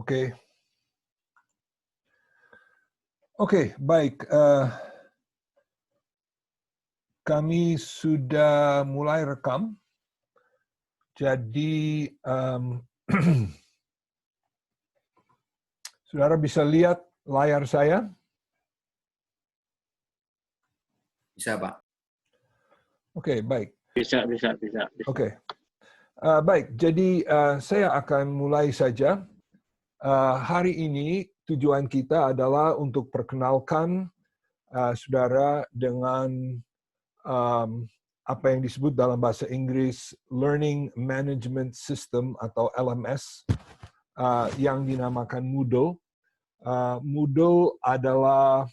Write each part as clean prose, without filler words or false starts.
Oke. Oke, baik. Kami sudah mulai rekam. Jadi, saudara bisa lihat layar saya? Bisa, Pak. Oke, baik. Bisa. Oke. Baik, jadi saya akan mulai saja. Hari ini tujuan kita adalah untuk perkenalkan saudara dengan apa yang disebut dalam bahasa Inggris Learning Management System atau LMS yang dinamakan Moodle. Moodle adalah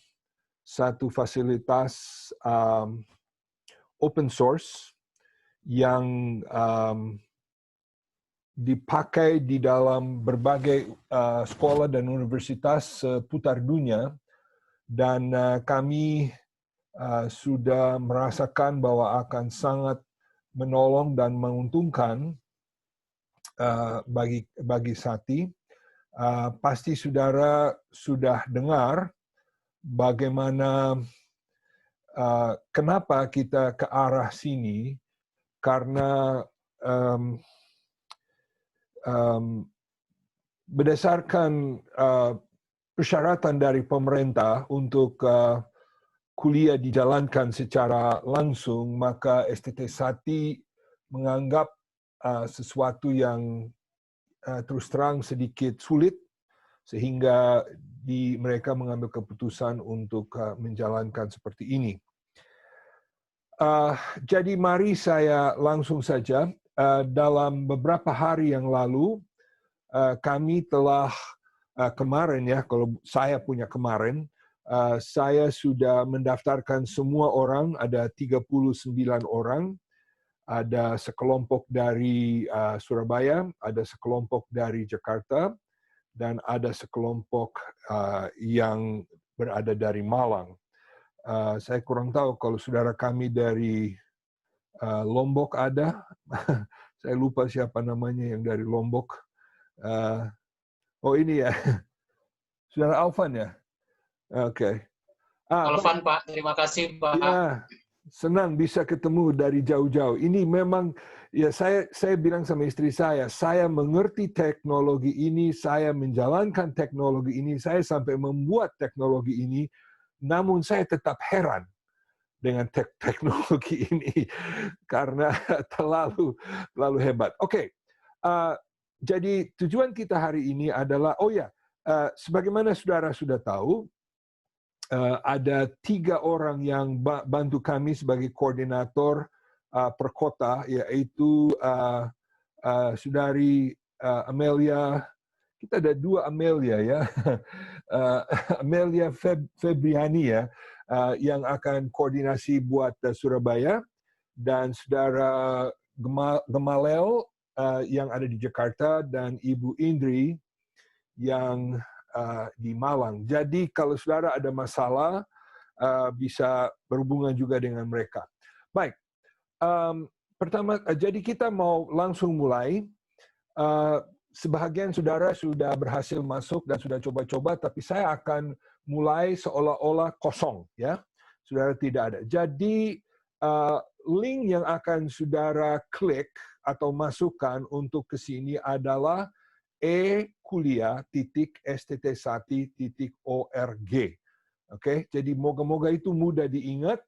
satu fasilitas open source yang dipakai di dalam berbagai sekolah dan universitas seputar dunia, dan kami sudah merasakan bahwa akan sangat menolong dan menguntungkan bagi Sati. Pasti saudara sudah dengar bagaimana kenapa kita ke arah sini, karena berdasarkan persyaratan dari pemerintah untuk kuliah dijalankan secara langsung, maka STT Sati menganggap sesuatu yang terus terang sedikit sulit, sehingga mereka mengambil keputusan untuk menjalankan seperti ini. Jadi mari saya langsung saja. Dalam beberapa hari yang lalu, kami telah kemarin, ya, kalau saya punya kemarin, saya sudah mendaftarkan semua orang, ada 39 orang, ada sekelompok dari Surabaya, ada sekelompok dari Jakarta, dan ada sekelompok yang berada dari Malang. Saya kurang tahu kalau saudara kami dari Lombok ada. Saya lupa siapa namanya yang dari Lombok. Oh ini ya, saudara Alvan ya. Oke. Alvan, Pak, terima kasih, Pak. Ya, senang bisa ketemu dari jauh-jauh. Ini memang, ya, saya bilang sama istri saya mengerti teknologi ini, saya menjalankan teknologi ini, saya sampai membuat teknologi ini, namun saya tetap heran dengan teknologi ini karena terlalu hebat. Oke. Jadi tujuan kita hari ini adalah, sebagaimana saudara sudah tahu, ada 3 orang yang bantu kami sebagai koordinator per kota, yaitu saudari Amelia. Kita ada 2 Amelia, ya. Amelia Febriani, ya, yang akan koordinasi buat Surabaya, dan saudara Gemalel yang ada di Jakarta, dan Ibu Indri yang di Malang. Jadi kalau saudara ada masalah, bisa berhubungan juga dengan mereka. Baik, pertama, jadi kita mau langsung mulai. Sebahagian saudara sudah berhasil masuk dan sudah coba-coba, tapi saya akan mulai seolah-olah kosong, ya. Saudara tidak ada. Jadi link yang akan saudara klik atau masukkan untuk ke sini adalah ekuliah.sttsati.org. Oke, jadi moga-moga itu mudah diingat,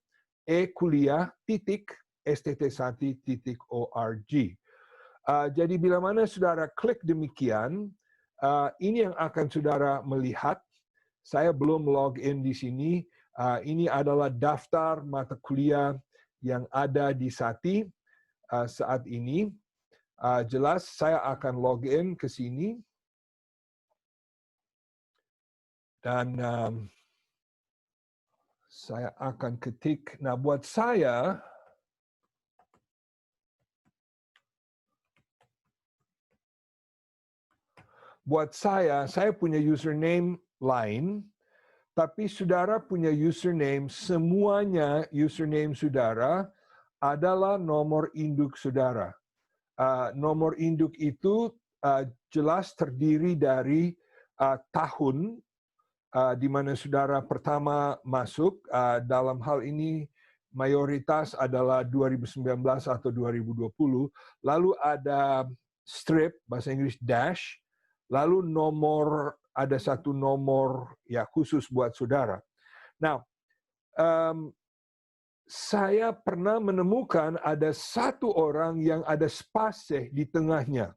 ekuliah.sttsati.org. Jadi bila mana saudara klik demikian, ini yang akan saudara melihat. Saya belum login di sini. Ini adalah daftar mata kuliah yang ada di Sati saat ini. Jelas saya akan login ke sini. Dan saya akan ketik. Nah, buat saya, saya punya username lain, tapi saudara punya username, semuanya username saudara adalah nomor induk saudara. Nomor induk itu jelas terdiri dari tahun di mana saudara pertama masuk. Dalam hal ini mayoritas adalah 2019 atau 2020. Lalu ada strip, bahasa Inggris dash, lalu ada satu nomor ya khusus buat saudara. Nah, saya pernah menemukan ada satu orang yang ada spasi di tengahnya.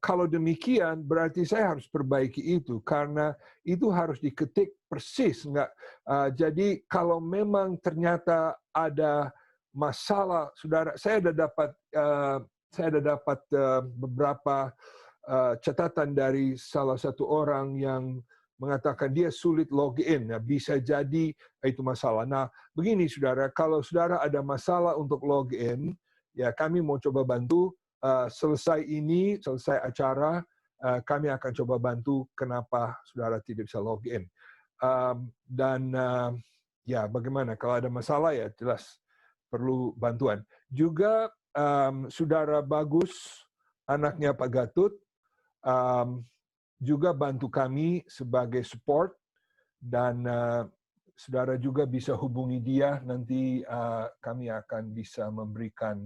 Kalau demikian, berarti saya harus perbaiki itu karena itu harus diketik persis, enggak? Jadi kalau memang ternyata ada masalah, saudara, saya ada dapat beberapa catatan dari salah satu orang yang mengatakan dia sulit login. Nah, bisa jadi itu masalah. Nah, begini saudara, kalau saudara ada masalah untuk login, ya kami mau coba bantu. Selesai acara, kami akan coba bantu kenapa saudara tidak bisa login. Ya bagaimana kalau ada masalah ya jelas perlu bantuan. Juga saudara Bagus, anaknya Pak Gatut, juga bantu kami sebagai support dan saudara juga bisa hubungi dia, nanti kami akan bisa memberikan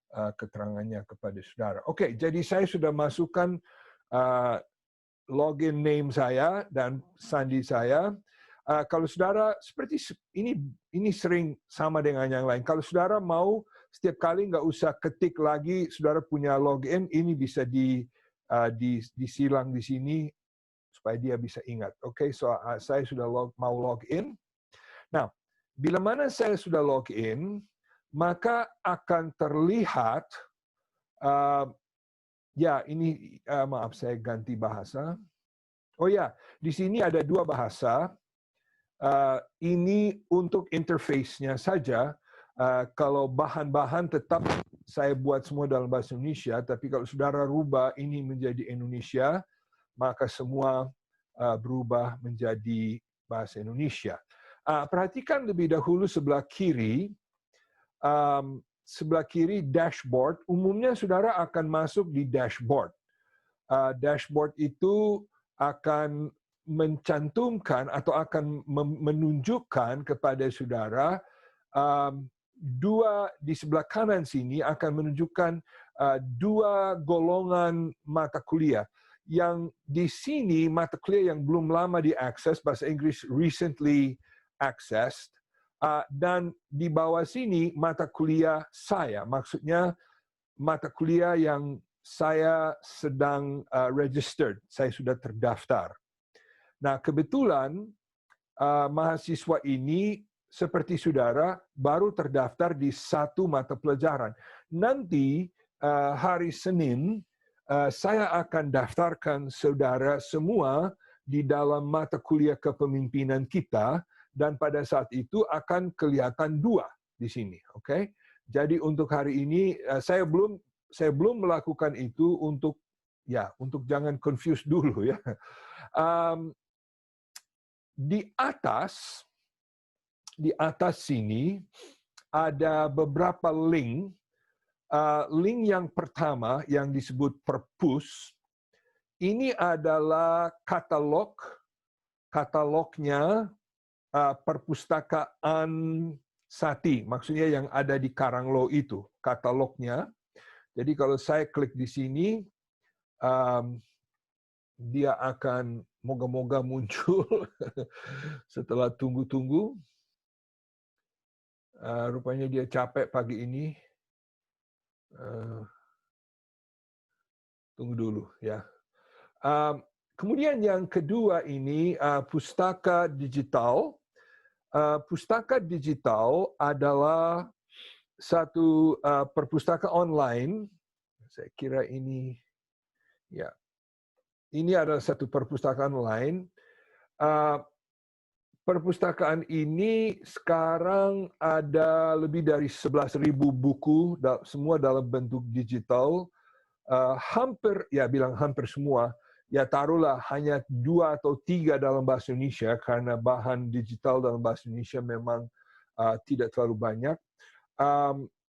keterangannya kepada saudara. Oke, jadi saya sudah masukkan login name saya dan sandi saya. Kalau saudara seperti ini sering sama dengan yang lain. Kalau saudara mau setiap kali nggak usah ketik lagi, saudara punya login, ini bisa disilang di sini supaya dia bisa ingat. Oke, so saya sudah mau login. Nah, bila mana saya sudah login, maka akan terlihat, ya ini maaf saya ganti bahasa. Oh ya, di sini ada dua bahasa. Ini untuk interface-nya saja. Kalau bahan-bahan tetap saya buat semua dalam bahasa Indonesia, tapi kalau saudara rubah ini menjadi Indonesia, maka semua berubah menjadi bahasa Indonesia. Perhatikan lebih dahulu sebelah kiri. Sebelah kiri dashboard, umumnya saudara akan masuk di dashboard. Dashboard itu akan mencantumkan atau akan menunjukkan kepada saudara di sebelah kanan sini akan menunjukkan dua golongan mata kuliah. Yang di sini mata kuliah yang belum lama diakses, bahasa Inggris recently accessed. Dan di bawah sini mata kuliah saya, maksudnya mata kuliah yang saya sedang registered, saya sudah terdaftar. Nah, kebetulan mahasiswa ini seperti saudara baru terdaftar di satu mata pelajaran. Nanti hari Senin saya akan daftarkan saudara semua di dalam mata kuliah kepemimpinan kita. Dan pada saat itu akan kelihatan dua di sini, oke? Jadi untuk hari ini saya belum melakukan itu untuk jangan confuse dulu ya. Di atas sini ada beberapa link. Link yang pertama yang disebut perpus ini adalah katalognya. Perpustakaan Sati, maksudnya yang ada di Karanglo itu, katalognya. Jadi kalau saya klik di sini, dia akan moga-moga muncul setelah tunggu-tunggu. Rupanya dia capek pagi ini. Tunggu dulu ya. Kemudian yang kedua ini pustaka digital. Pustaka digital adalah satu perpustakaan online. Saya kira ini adalah satu perpustakaan online. Perpustakaan ini sekarang ada lebih dari 11.000 buku, semua dalam bentuk digital. Hampir semua. Ya taruhlah hanya 2 atau 3 dalam bahasa Indonesia karena bahan digital dalam bahasa Indonesia memang tidak terlalu banyak.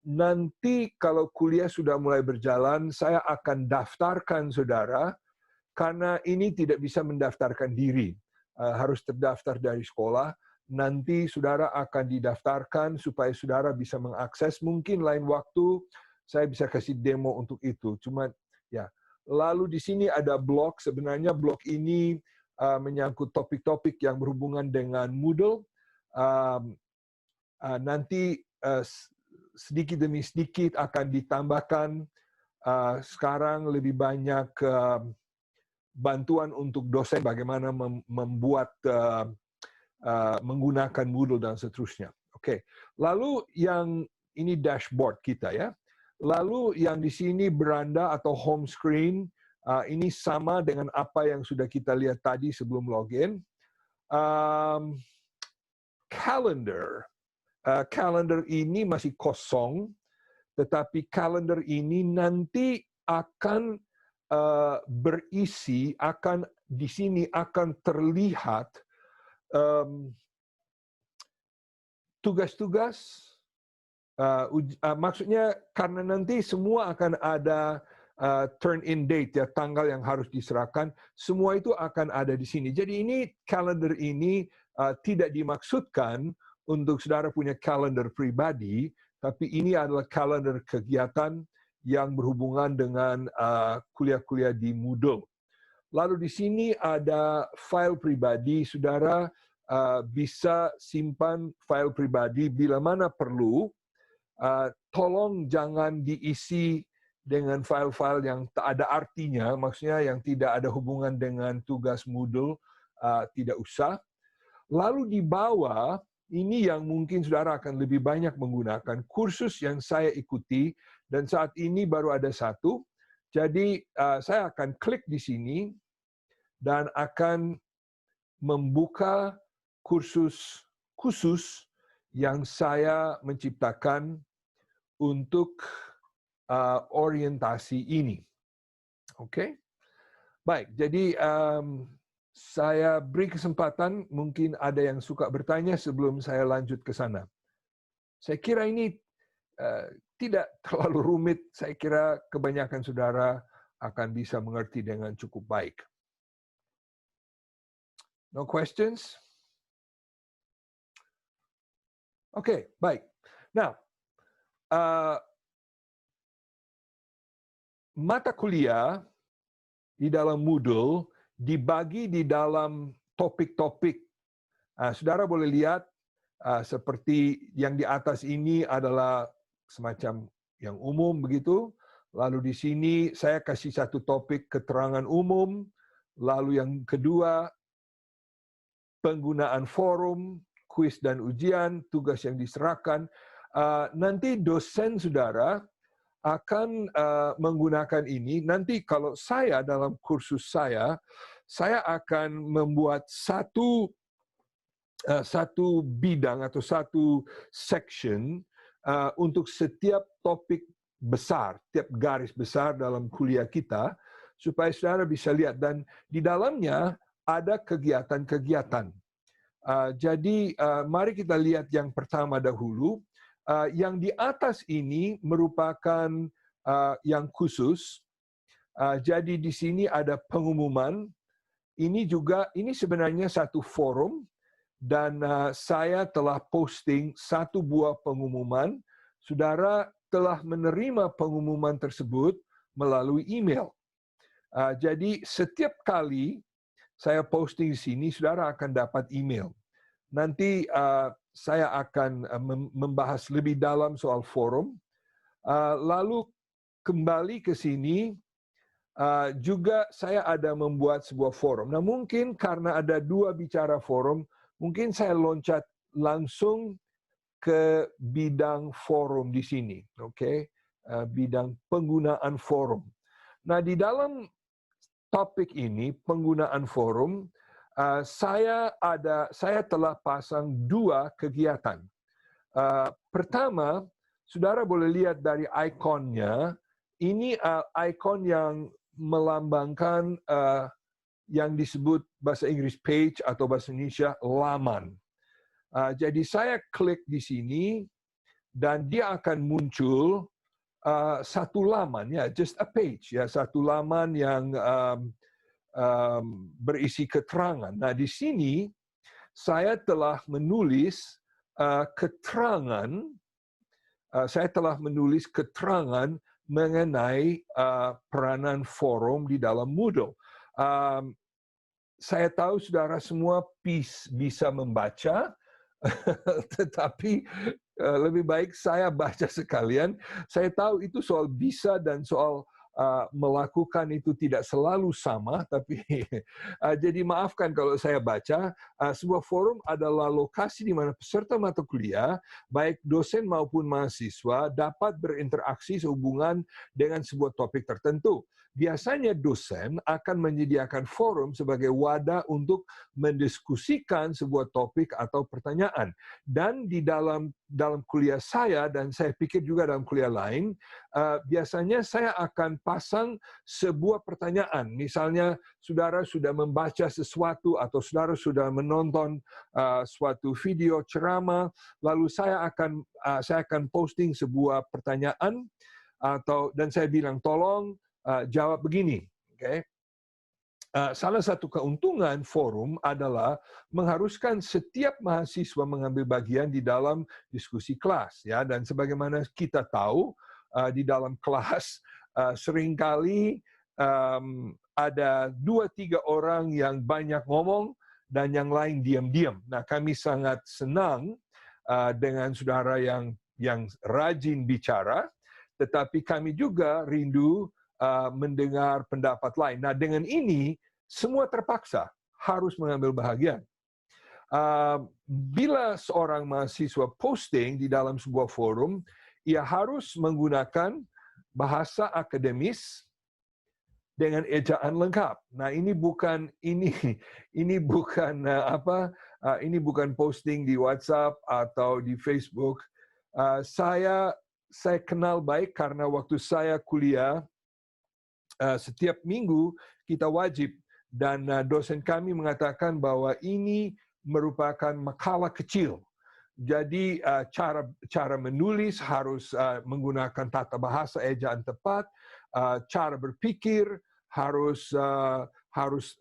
Nanti kalau kuliah sudah mulai berjalan, saya akan daftarkan saudara karena ini tidak bisa mendaftarkan diri, harus terdaftar dari sekolah. Nanti saudara akan didaftarkan supaya saudara bisa mengakses. Mungkin lain waktu saya bisa kasih demo untuk itu. Cuma ya. Lalu di sini ada blog. Sebenarnya blog ini menyangkut topik-topik yang berhubungan dengan Moodle. Nanti sedikit demi sedikit akan ditambahkan. Sekarang lebih banyak bantuan untuk dosen bagaimana membuat menggunakan Moodle dan seterusnya. Oke. Lalu yang ini dashboard kita ya. Lalu yang di sini beranda atau home screen ini sama dengan apa yang sudah kita lihat tadi sebelum login. Calendar. Calendar ini masih kosong. Tetapi kalender ini nanti akan berisi, di sini akan terlihat tugas-tugas, maksudnya karena nanti semua akan ada turn in date, ya, tanggal yang harus diserahkan, semua itu akan ada di sini. Jadi ini kalender ini tidak dimaksudkan untuk saudara punya kalender pribadi, tapi ini adalah kalender kegiatan yang berhubungan dengan kuliah-kuliah di Moodle. Lalu di sini ada file pribadi, saudara bisa simpan file pribadi bila mana perlu. Tolong jangan diisi dengan file-file yang tak ada artinya, maksudnya yang tidak ada hubungan dengan tugas Moodle, tidak usah. Lalu di bawah, ini yang mungkin saudara akan lebih banyak menggunakan, kursus yang saya ikuti, dan saat ini baru ada satu. Jadi saya akan klik di sini, dan akan membuka kursus khusus yang saya menciptakan untuk orientasi ini. Oke? Baik, jadi saya beri kesempatan, mungkin ada yang suka bertanya sebelum saya lanjut ke sana. Saya kira ini tidak terlalu rumit, saya kira kebanyakan saudara akan bisa mengerti dengan cukup baik. No questions? Oke, baik. Nah, mata kuliah di dalam Moodle dibagi di dalam topik-topik. Saudara boleh lihat seperti yang di atas ini adalah semacam yang umum begitu. Lalu di sini saya kasih satu topik keterangan umum. Lalu yang kedua penggunaan forum, kuis dan ujian, tugas yang diserahkan. Nanti dosen saudara akan menggunakan ini. Nanti kalau saya dalam kursus saya akan membuat satu bidang atau satu section untuk setiap topik besar, tiap garis besar dalam kuliah kita, supaya saudara bisa lihat. Dan di dalamnya ada kegiatan-kegiatan. Jadi mari kita lihat yang pertama dahulu. Yang di atas ini merupakan yang khusus. Jadi di sini ada pengumuman. Ini sebenarnya satu forum, dan saya telah posting satu buah pengumuman. Saudara telah menerima pengumuman tersebut melalui email. Jadi setiap kali saya posting di sini, saudara akan dapat email. Nanti saya akan membahas lebih dalam soal forum. Lalu kembali ke sini, juga saya ada membuat sebuah forum. Nah, mungkin karena ada dua bicara forum, mungkin saya loncat langsung ke bidang forum di sini. Oke? Bidang penggunaan forum. Nah, di dalam topik ini, penggunaan forum, saya telah pasang dua kegiatan. Pertama, saudara boleh lihat dari ikonnya, ini ikon yang melambangkan yang disebut bahasa Inggris page atau bahasa Indonesia laman. Jadi saya klik di sini dan dia akan muncul satu laman, ya, just a page, ya, satu laman yang berisi keterangan. Nah, di sini saya telah menulis keterangan mengenai peranan forum di dalam Moodle. Saya tahu saudara semua bisa membaca, tetapi lebih baik saya baca sekalian. Saya tahu itu soal bisa dan soal melakukan itu tidak selalu sama, tapi jadi maafkan kalau saya baca. Sebuah forum adalah lokasi di mana peserta mata kuliah, baik dosen maupun mahasiswa, dapat berinteraksi sehubungan dengan sebuah topik tertentu. Biasanya dosen akan menyediakan forum sebagai wadah untuk mendiskusikan sebuah topik atau pertanyaan. Dan di dalam kuliah saya, dan saya pikir juga dalam kuliah lain, biasanya saya akan pasang sebuah pertanyaan. Misalnya, saudara sudah membaca sesuatu atau saudara sudah menonton suatu video ceramah, lalu saya akan posting sebuah pertanyaan, dan saya bilang, tolong jawab begini. Okay? Salah satu keuntungan forum adalah mengharuskan setiap mahasiswa mengambil bagian di dalam diskusi kelas, ya. Dan sebagaimana kita tahu, di dalam kelas seringkali ada 2-3 orang yang banyak ngomong dan yang lain diam-diam. Nah, kami sangat senang dengan saudara yang rajin bicara, tetapi kami juga rindu mendengar pendapat lain. Nah, dengan ini semua terpaksa harus mengambil bahagian. Bila seorang mahasiswa posting di dalam sebuah forum, ia harus menggunakan bahasa akademis dengan ejaan lengkap. Nah, ini bukan posting di WhatsApp atau di Facebook. Saya kenal baik karena waktu saya kuliah, setiap minggu kita wajib, dan dosen kami mengatakan bahwa ini merupakan makalah kecil. Jadi cara menulis harus menggunakan tata bahasa ejaan tepat, cara berpikir harus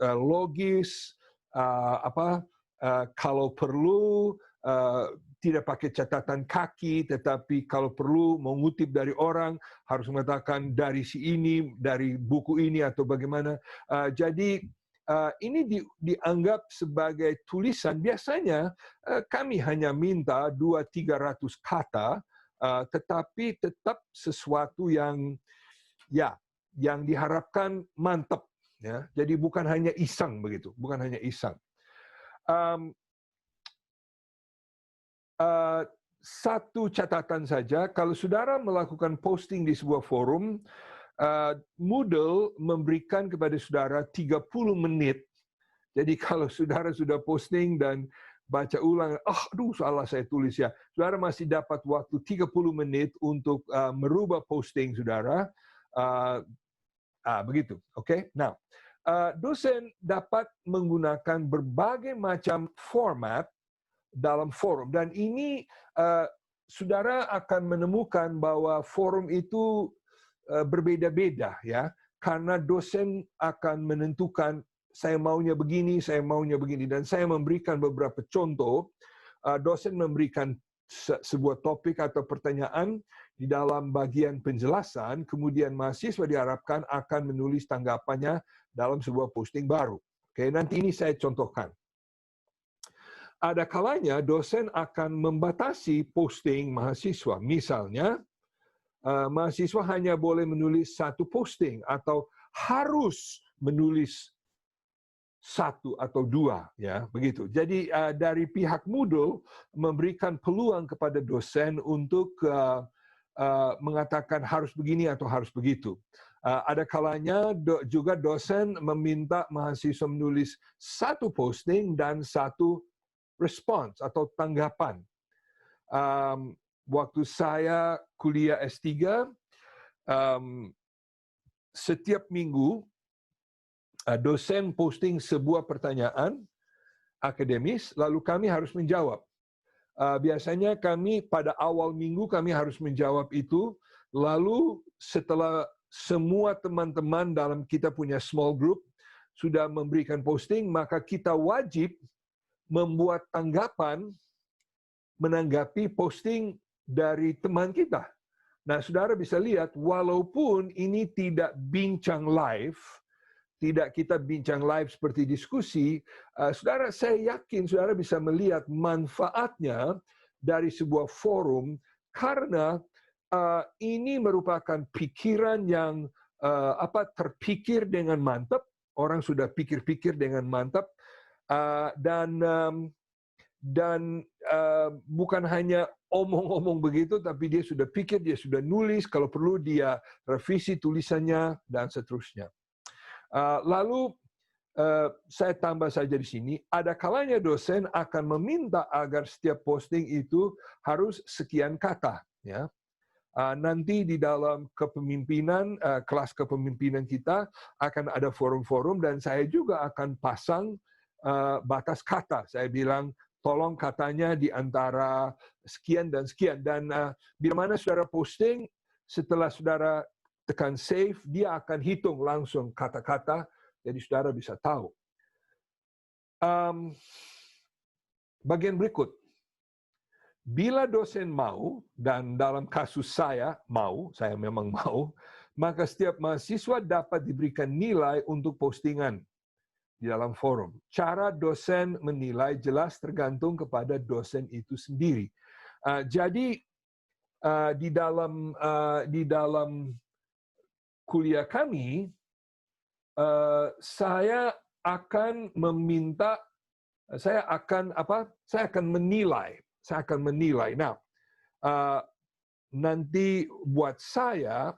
logis, kalau perlu tidak pakai catatan kaki, tetapi kalau perlu mengutip dari orang, harus mengatakan dari si ini, dari buku ini, atau bagaimana. Jadi ini dianggap sebagai tulisan. Biasanya kami hanya minta 200-300 kata, tetapi tetap sesuatu yang diharapkan mantap. Ya. Jadi bukan hanya iseng begitu, bukan hanya iseng. Satu catatan saja, kalau saudara melakukan posting di sebuah forum, Moodle memberikan kepada saudara 30 menit. Jadi kalau saudara sudah posting dan baca ulang, salah saya tulis ya, saudara masih dapat waktu 30 menit untuk merubah posting saudara. Begitu, oke? Nah, dosen dapat menggunakan berbagai macam format dalam forum, dan ini saudara akan menemukan bahwa forum itu berbeda-beda, ya, karena dosen akan menentukan saya maunya begini, dan saya memberikan beberapa contoh. Dosen memberikan sebuah topik atau pertanyaan di dalam bagian penjelasan, kemudian mahasiswa diharapkan akan menulis tanggapannya dalam sebuah posting baru. Oke, nanti ini saya contohkan. Ada kalanya dosen akan membatasi posting mahasiswa. Misalnya, mahasiswa hanya boleh menulis satu posting atau harus menulis 1 atau 2, ya, begitu. Jadi dari pihak Moodle memberikan peluang kepada dosen untuk mengatakan harus begini atau harus begitu. Ada kalanya juga dosen meminta mahasiswa menulis satu posting dan satu response atau tanggapan. Waktu saya kuliah S3, setiap minggu dosen posting sebuah pertanyaan akademis, lalu kami harus menjawab. Biasanya kami pada awal minggu kami harus menjawab itu, lalu setelah semua teman-teman dalam kita punya small group sudah memberikan posting, maka kita wajib membuat tanggapan menanggapi posting dari teman kita. Nah, saudara bisa lihat, walaupun ini tidak bincang live, tidak kita bincang live seperti diskusi, saudara, saya yakin saudara bisa melihat manfaatnya dari sebuah forum karena ini merupakan pikiran yang terpikir dengan mantap, orang sudah pikir-pikir dengan mantap, dan bukan hanya omong-omong begitu, tapi dia sudah pikir, dia sudah nulis, kalau perlu dia revisi tulisannya, dan seterusnya. Lalu saya tambah saja di sini, ada kalanya dosen akan meminta agar setiap posting itu harus sekian kata. Ya. Nanti di dalam kepemimpinan, kelas kepemimpinan kita akan ada forum-forum, dan saya juga akan pasang batas kata. Saya bilang, tolong katanya di antara sekian dan sekian. Dan bila mana saudara posting, setelah saudara tekan save, dia akan hitung langsung kata-kata, jadi saudara bisa tahu. Bagian berikut. Bila dosen mau, dan dalam kasus saya memang mau, maka setiap mahasiswa dapat diberikan nilai untuk postingan di dalam forum. Cara dosen menilai jelas tergantung kepada dosen itu sendiri. Jadi di dalam kuliah kami, saya akan menilai. Nah, nanti buat saya,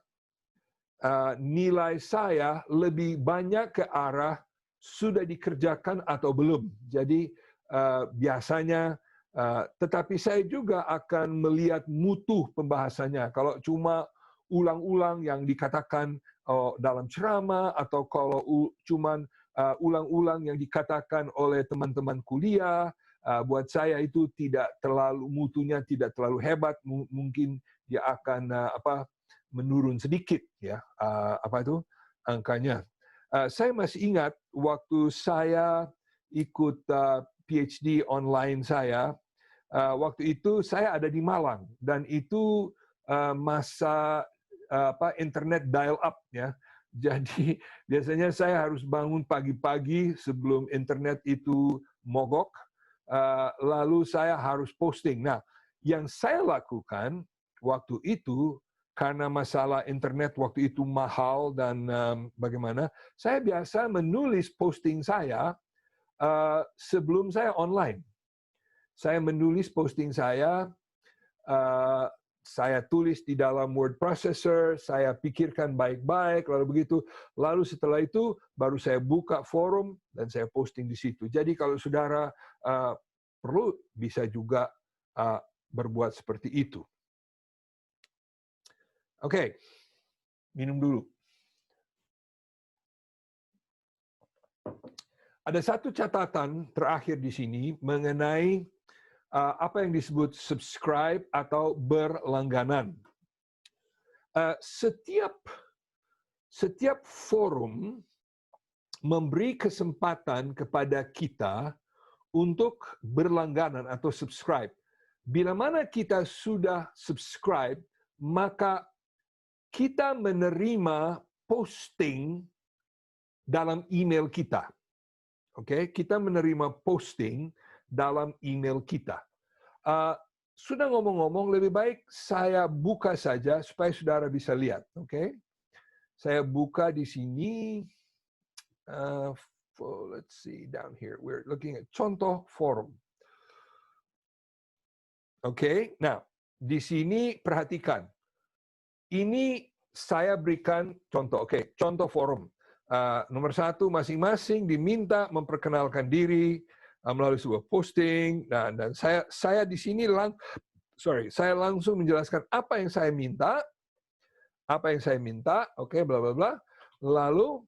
nilai saya lebih banyak ke arah sudah dikerjakan atau belum. Jadi biasanya, tetapi saya juga akan melihat mutu pembahasannya. Kalau cuma ulang-ulang yang dikatakan dalam ceramah, atau kalau cuma ulang-ulang yang dikatakan oleh teman-teman kuliah, buat saya itu tidak terlalu, mutunya tidak terlalu hebat, mungkin dia akan menurun sedikit, ya, angkanya. Saya masih ingat waktu saya ikut PhD online saya, waktu itu saya ada di Malang, dan itu masa internet dial up, ya. Jadi biasanya saya harus bangun pagi-pagi sebelum internet itu mogok, lalu saya harus posting. Nah, yang saya lakukan waktu itu, karena masalah internet waktu itu mahal dan bagaimana, saya biasa menulis posting saya sebelum saya online. Saya menulis posting saya tulis di dalam word processor, saya pikirkan baik-baik, lalu setelah itu baru saya buka forum dan saya posting di situ. Jadi kalau saudara perlu, bisa juga berbuat seperti itu. Oke, minum dulu. Ada satu catatan terakhir di sini mengenai apa yang disebut subscribe atau berlangganan. Setiap forum memberi kesempatan kepada kita untuk berlangganan atau subscribe. Bila mana kita sudah subscribe, maka kita menerima posting dalam email kita. Oke, kita menerima posting dalam email kita. Sudah ngomong-ngomong, lebih baik saya buka saja supaya saudara bisa lihat. Oke, saya buka di sini. Let's see down here. We're looking at contoh forum. Oke, nah di sini perhatikan. Ini saya berikan contoh. Oke, contoh forum. Nomor 1, masing-masing diminta memperkenalkan diri melalui sebuah posting. Dan saya di sini saya langsung menjelaskan apa yang saya minta, oke, bla bla bla. Lalu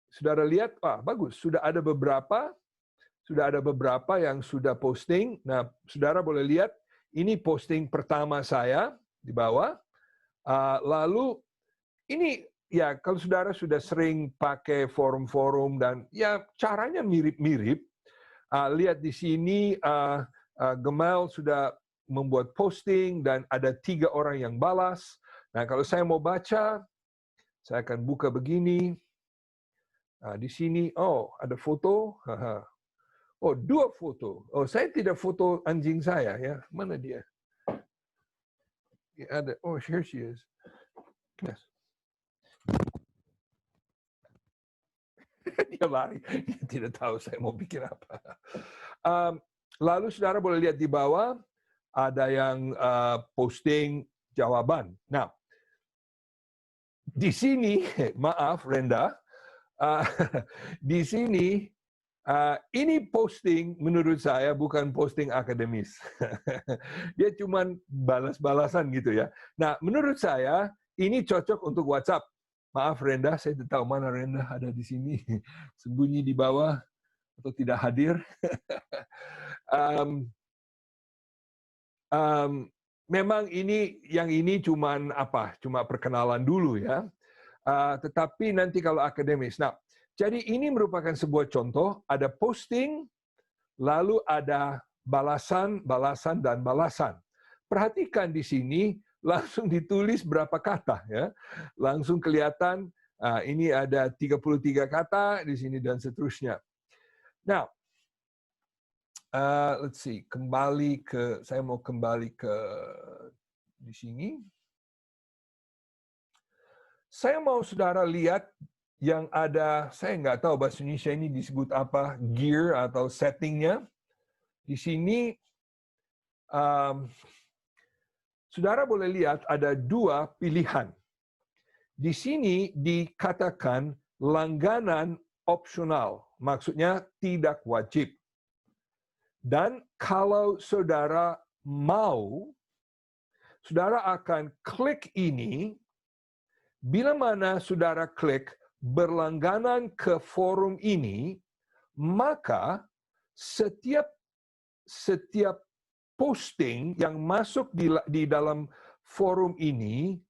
saudara lihat, bagus, sudah ada beberapa yang sudah posting. Nah, saudara boleh lihat, ini posting pertama saya di bawah. Lalu ini ya kalau saudara sudah sering pakai forum-forum dan ya caranya mirip-mirip, lihat di sini Gemal sudah membuat posting dan ada 3 orang yang balas. Nah, kalau saya mau baca, saya akan buka begini. Di sini, oh ada foto. Oh, 2 foto. Oh, saya tidak foto anjing saya ya. Mana dia? Ya, ada. Oh, here she is. Yes. Dia lari. Dia tidak tahu saya mau bikin apa. Lalu saudara boleh lihat di bawah ada yang posting jawaban. Nah, di sini, maaf Renda, di sini ini posting menurut saya bukan posting akademis. Dia cuma balas-balasan gitu ya. Nah, menurut saya ini cocok untuk WhatsApp. Maaf Renda, saya tidak tahu mana Renda ada di sini. Sembunyi di bawah atau tidak hadir. Memang ini cuma perkenalan dulu ya. Tetapi nanti kalau akademis. Nah, jadi ini merupakan sebuah contoh, ada posting, lalu ada balasan, balasan, dan balasan. Perhatikan di sini, langsung ditulis berapa kata. Ya. Langsung kelihatan, ini ada 33 kata di sini, dan seterusnya. Nah, let's see, saya mau kembali ke di sini. Saya mau saudara lihat yang ada, saya nggak tahu bahasa Indonesia ini disebut apa, gear atau settingnya. Di sini, saudara boleh lihat ada 2 pilihan. Di sini dikatakan langganan opsional, maksudnya tidak wajib. Dan kalau saudara mau, saudara akan klik ini. Bila mana saudara klik berlangganan ke forum ini, maka setiap posting yang masuk di dalam forum ini,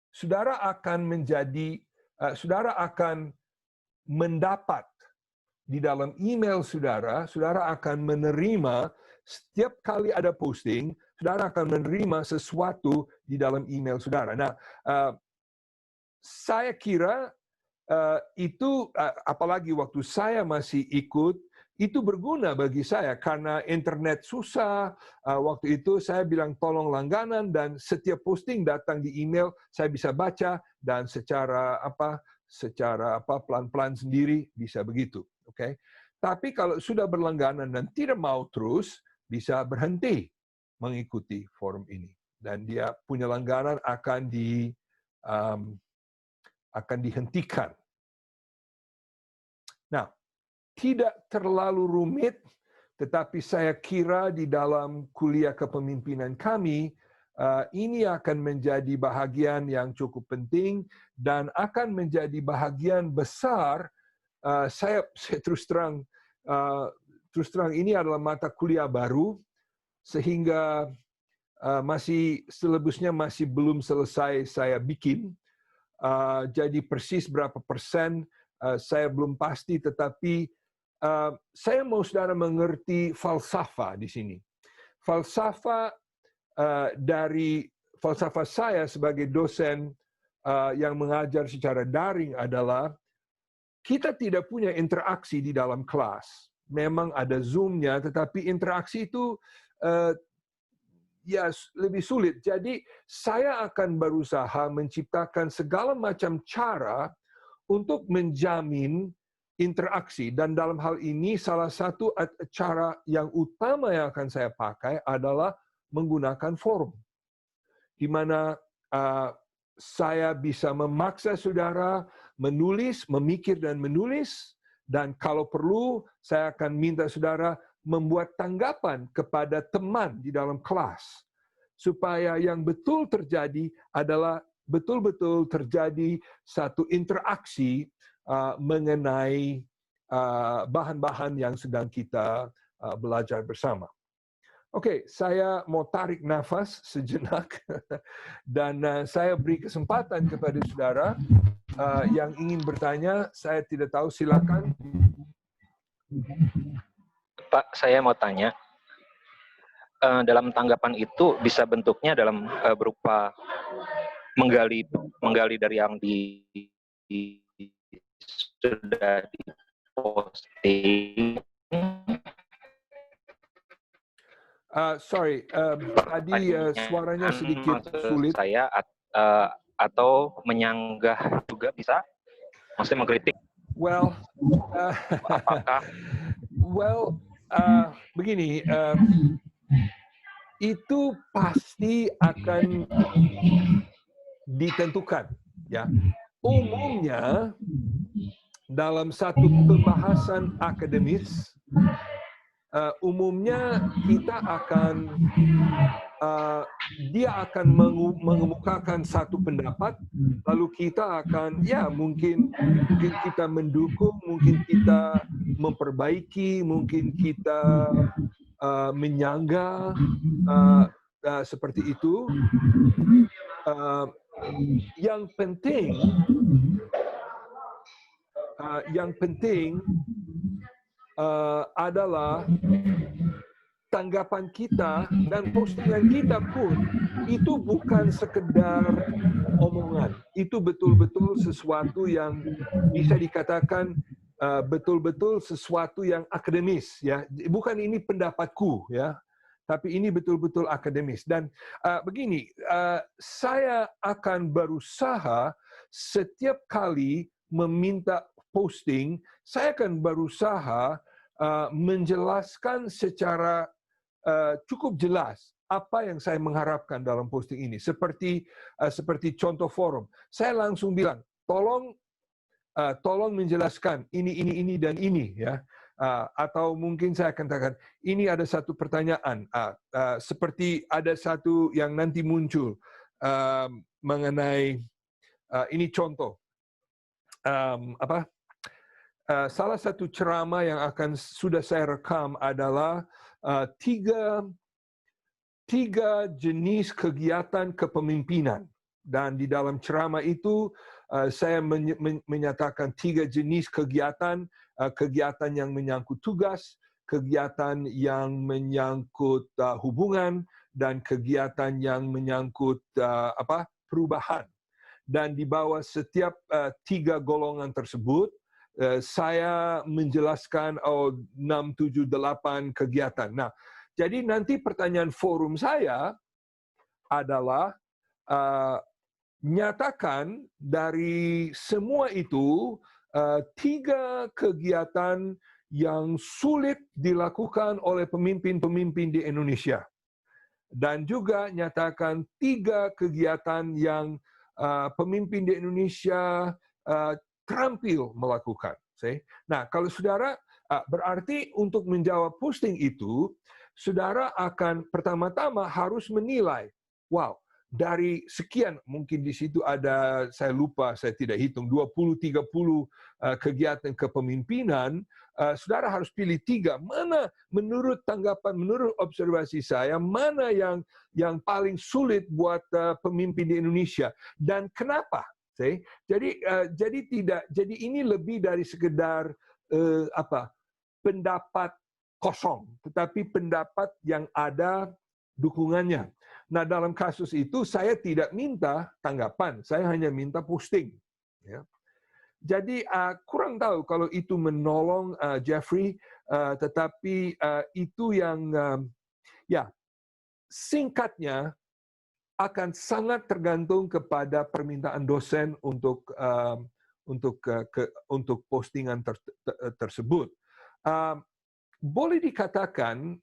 saudara akan mendapat di dalam email saudara akan menerima setiap kali ada posting, saudara akan menerima sesuatu di dalam email saudara. Nah, saya kira itu, apalagi waktu saya masih ikut, itu berguna bagi saya karena internet susah. Waktu itu saya bilang tolong langganan dan setiap posting datang di email saya bisa baca dan secara pelan-pelan sendiri bisa begitu. Okay? Tapi kalau sudah berlangganan dan tidak mau terus, bisa berhenti mengikuti forum ini dan dia punya langganan akan dihentikan. Nah, tidak terlalu rumit, tetapi saya kira di dalam kuliah kepemimpinan kami ini akan menjadi bahagian yang cukup penting dan akan menjadi bahagian besar. Saya terus terang ini adalah mata kuliah baru, sehingga silabusnya masih belum selesai saya bikin. Jadi persis berapa persen saya belum pasti, tetapi saya mau saudara mengerti falsafah di sini. Falsafah saya sebagai dosen yang mengajar secara daring adalah kita tidak punya interaksi di dalam kelas. Memang ada Zoom-nya, tetapi interaksi itu ya lebih sulit. Jadi saya akan berusaha menciptakan segala macam cara untuk menjamin interaksi. Dan dalam hal ini salah satu cara yang utama yang akan saya pakai adalah menggunakan forum. Di mana saya bisa memaksa saudara menulis, memikir dan menulis, dan kalau perlu saya akan minta saudara membuat tanggapan kepada teman di dalam kelas supaya yang betul terjadi adalah betul-betul terjadi satu interaksi mengenai bahan-bahan yang sedang kita belajar bersama. Oke, saya mau tarik nafas sejenak dan saya beri kesempatan kepada saudara yang ingin bertanya. Saya tidak tahu, silakan. Pak, saya mau tanya, dalam tanggapan itu bisa bentuknya dalam berupa menggali dari yang sudah diposting. Sorry, tadi suaranya sedikit sulit. Saya atau menyanggah juga bisa, maksudnya mengkritik. Well, apakah? Well, begini, itu pasti akan ditentukan, ya. Umumnya dalam satu pembahasan akademis, umumnya kita akan dia akan mengemukakan satu pendapat, lalu kita akan, ya mungkin kita mendukung, mungkin kita memperbaiki, mungkin kita menyanggah, seperti itu. Yang penting adalah tanggapan kita dan postingan kita pun itu bukan sekedar omongan. Itu betul-betul sesuatu yang bisa dikatakan betul-betul sesuatu yang akademis, ya. Bukan ini pendapatku, ya. Tapi ini betul-betul akademis. Dan begini, saya akan berusaha setiap kali meminta posting, saya akan berusaha menjelaskan secara cukup jelas apa yang saya mengharapkan dalam posting ini. Seperti contoh forum, saya langsung bilang, tolong menjelaskan ini dan ini, ya. Atau mungkin saya akan katakan, ini ada satu pertanyaan, seperti ada satu yang nanti muncul mengenai ini contoh, salah satu ceramah yang sudah saya rekam adalah tiga jenis kegiatan kepemimpinan. Dan di dalam ceramah itu saya menyatakan tiga jenis kegiatan, kegiatan yang menyangkut tugas, kegiatan yang menyangkut hubungan, dan kegiatan yang menyangkut perubahan. Dan di bawah setiap tiga golongan tersebut, saya menjelaskan 6, 7, 8 kegiatan. Nah, jadi nanti pertanyaan forum saya adalah nyatakan dari semua itu tiga kegiatan yang sulit dilakukan oleh pemimpin-pemimpin di Indonesia. Dan juga nyatakan tiga kegiatan yang pemimpin di Indonesia terampil melakukan. Nah, kalau saudara berarti untuk menjawab posting itu, saudara akan pertama-tama harus menilai, wow, dari sekian, mungkin di situ ada, saya lupa, saya tidak hitung, 20-30 kegiatan kepemimpinan, saudara harus pilih tiga. Mana menurut tanggapan, menurut observasi saya, mana yang paling sulit buat pemimpin di Indonesia dan kenapa? Jadi ini lebih dari sekedar pendapat kosong, tetapi pendapat yang ada dukungannya. Nah, dalam kasus itu saya tidak minta tanggapan, saya hanya minta posting. Ya. Jadi kurang tahu kalau itu menolong Jeffrey, tetapi itu yang ya singkatnya akan sangat tergantung kepada permintaan dosen untuk postingan tersebut. Boleh dikatakan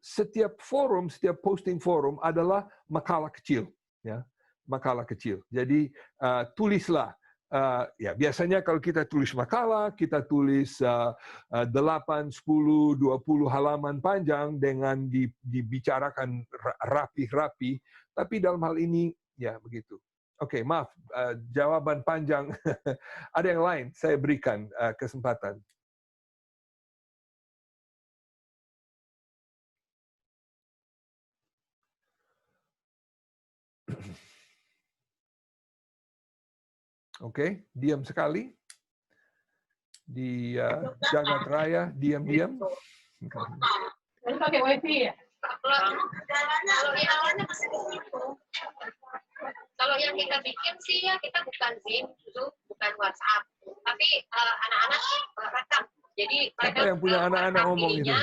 setiap forum, setiap posting forum adalah makalah kecil, ya, makalah kecil. Jadi tulislah. Ya biasanya kalau kita tulis makalah, kita tulis 8, 10, 20 halaman panjang dengan dibicarakan rapi-rapi. Tapi dalam hal ini, ya begitu. Oke, maaf, jawaban panjang. Ada yang lain, saya berikan kesempatan. Oke, diam sekali. Di Jagat Raya, diam-diam. Ini pakai wifi ya? Kalau yang kita bikin sih ya kita bukan Zoom, itu bukan WhatsApp, tapi anak-anak rekam. Jadi mereka Siapa yang punya anak-anak ngomong itu?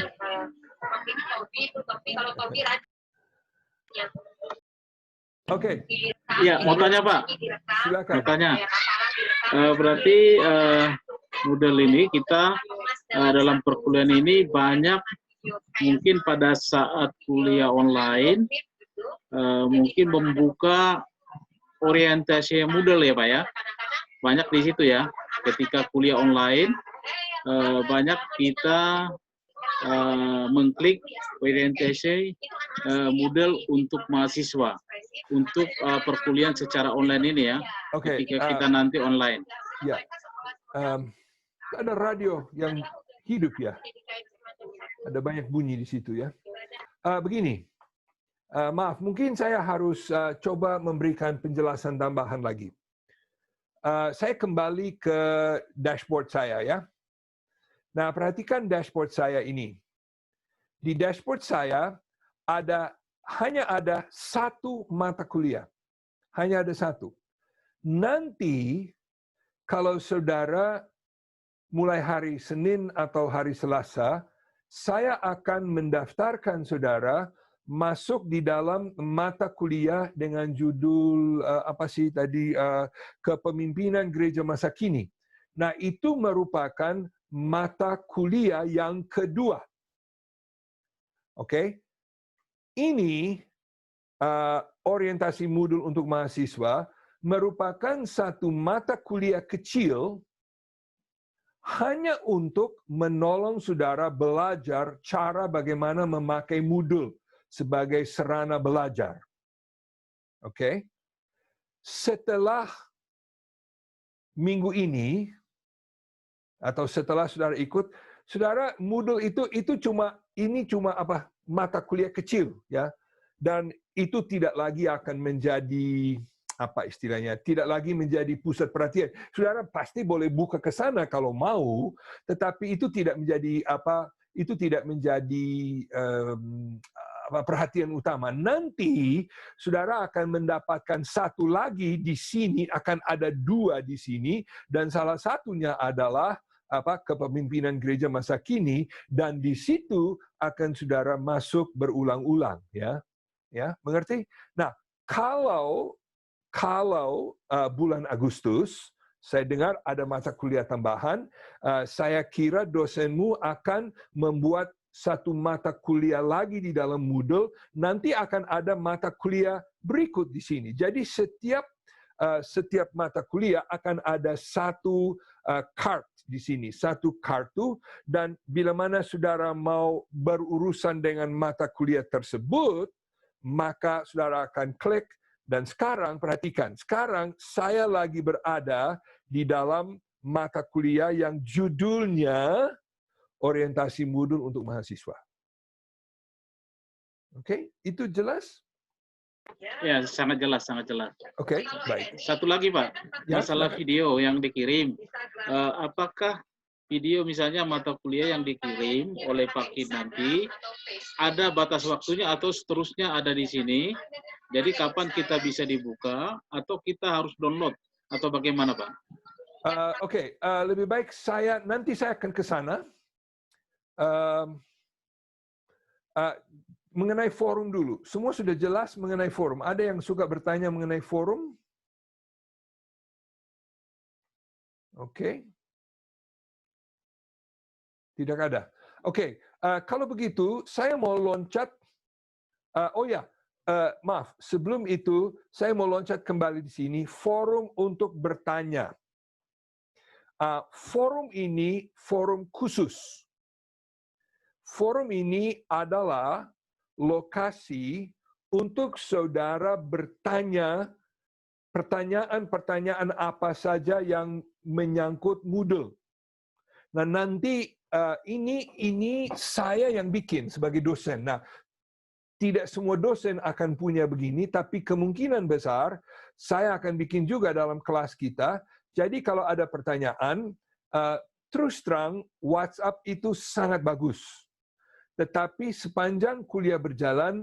Topi itu Topi, kalau Topi rajin. Oke. Iya, mau tanya Pak. Silakan. Mau tanya. Berarti model ini kita dalam perkuliahan ini banyak mungkin pada saat kuliah online mungkin membuka orientasi model ya Pak ya. Banyak di situ ya. Ketika kuliah online banyak kita mengklik orientasi model untuk mahasiswa untuk perkuliahan secara online ini ya. Oke. Ketika kita nanti online. Ya. Ada radio yang hidup ya. Ada banyak bunyi di situ ya. Begini, maaf, mungkin saya harus coba memberikan penjelasan tambahan lagi. Saya kembali ke dashboard saya ya. Nah, perhatikan dashboard saya ini. Di dashboard saya hanya ada satu mata kuliah. Hanya ada satu. Nanti kalau saudara mulai hari Senin atau hari Selasa, saya akan mendaftarkan saudara masuk di dalam mata kuliah dengan judul Kepemimpinan Gereja Masa Kini. Nah, itu merupakan mata kuliah yang kedua. Oke? Ini orientasi modul untuk mahasiswa merupakan satu mata kuliah kecil hanya untuk menolong saudara belajar cara bagaimana memakai Moodle sebagai sarana belajar. Oke? Setelah minggu ini, atau setelah saudara ikut, saudara Moodle itu cuma mata kuliah kecil ya. Dan itu tidak lagi akan menjadi tidak lagi menjadi pusat perhatian. Saudara pasti boleh buka ke sana kalau mau, tetapi itu tidak menjadi perhatian utama. Nanti saudara akan mendapatkan satu lagi di sini, akan ada dua di sini, dan salah satunya adalah Kepemimpinan Gereja Masa Kini, dan di situ akan saudara masuk berulang-ulang ya. Ya, mengerti? Nah, kalau bulan Agustus, saya dengar ada mata kuliah tambahan, saya kira dosenmu akan membuat satu mata kuliah lagi di dalam Moodle, nanti akan ada mata kuliah berikut di sini. Jadi setiap mata kuliah akan ada satu card di sini, satu kartu, dan bila mana saudara mau berurusan dengan mata kuliah tersebut, maka saudara akan klik. Dan sekarang, perhatikan, sekarang saya lagi berada di dalam mata kuliah yang judulnya Orientasi Modul untuk Mahasiswa. Oke, itu jelas? Ya, sangat jelas, sangat jelas. Oke, baik. Satu lagi, Pak. Ya, Masalah video yang dikirim. Apakah video misalnya mata kuliah yang dikirim oleh Pak Kid nanti ada batas waktunya atau seterusnya ada di sini? Jadi kapan kita bisa dibuka atau kita harus download atau bagaimana, Pak? Oke, lebih baik nanti saya akan ke sana. Mengenai forum dulu. Semua sudah jelas mengenai forum. Ada yang suka bertanya mengenai forum? Oke. Tidak ada. Oke, kalau begitu saya mau loncat. Maaf, sebelum itu saya mau loncat kembali di sini, forum untuk bertanya. Forum ini forum khusus. Forum ini adalah lokasi untuk saudara bertanya pertanyaan-pertanyaan apa saja yang menyangkut Moodle. Nah, nanti ini saya yang bikin sebagai dosen. Nah, tidak semua dosen akan punya begini, tapi kemungkinan besar saya akan bikin juga dalam kelas kita. Jadi kalau ada pertanyaan, terus terang WhatsApp itu sangat bagus. Tetapi sepanjang kuliah berjalan,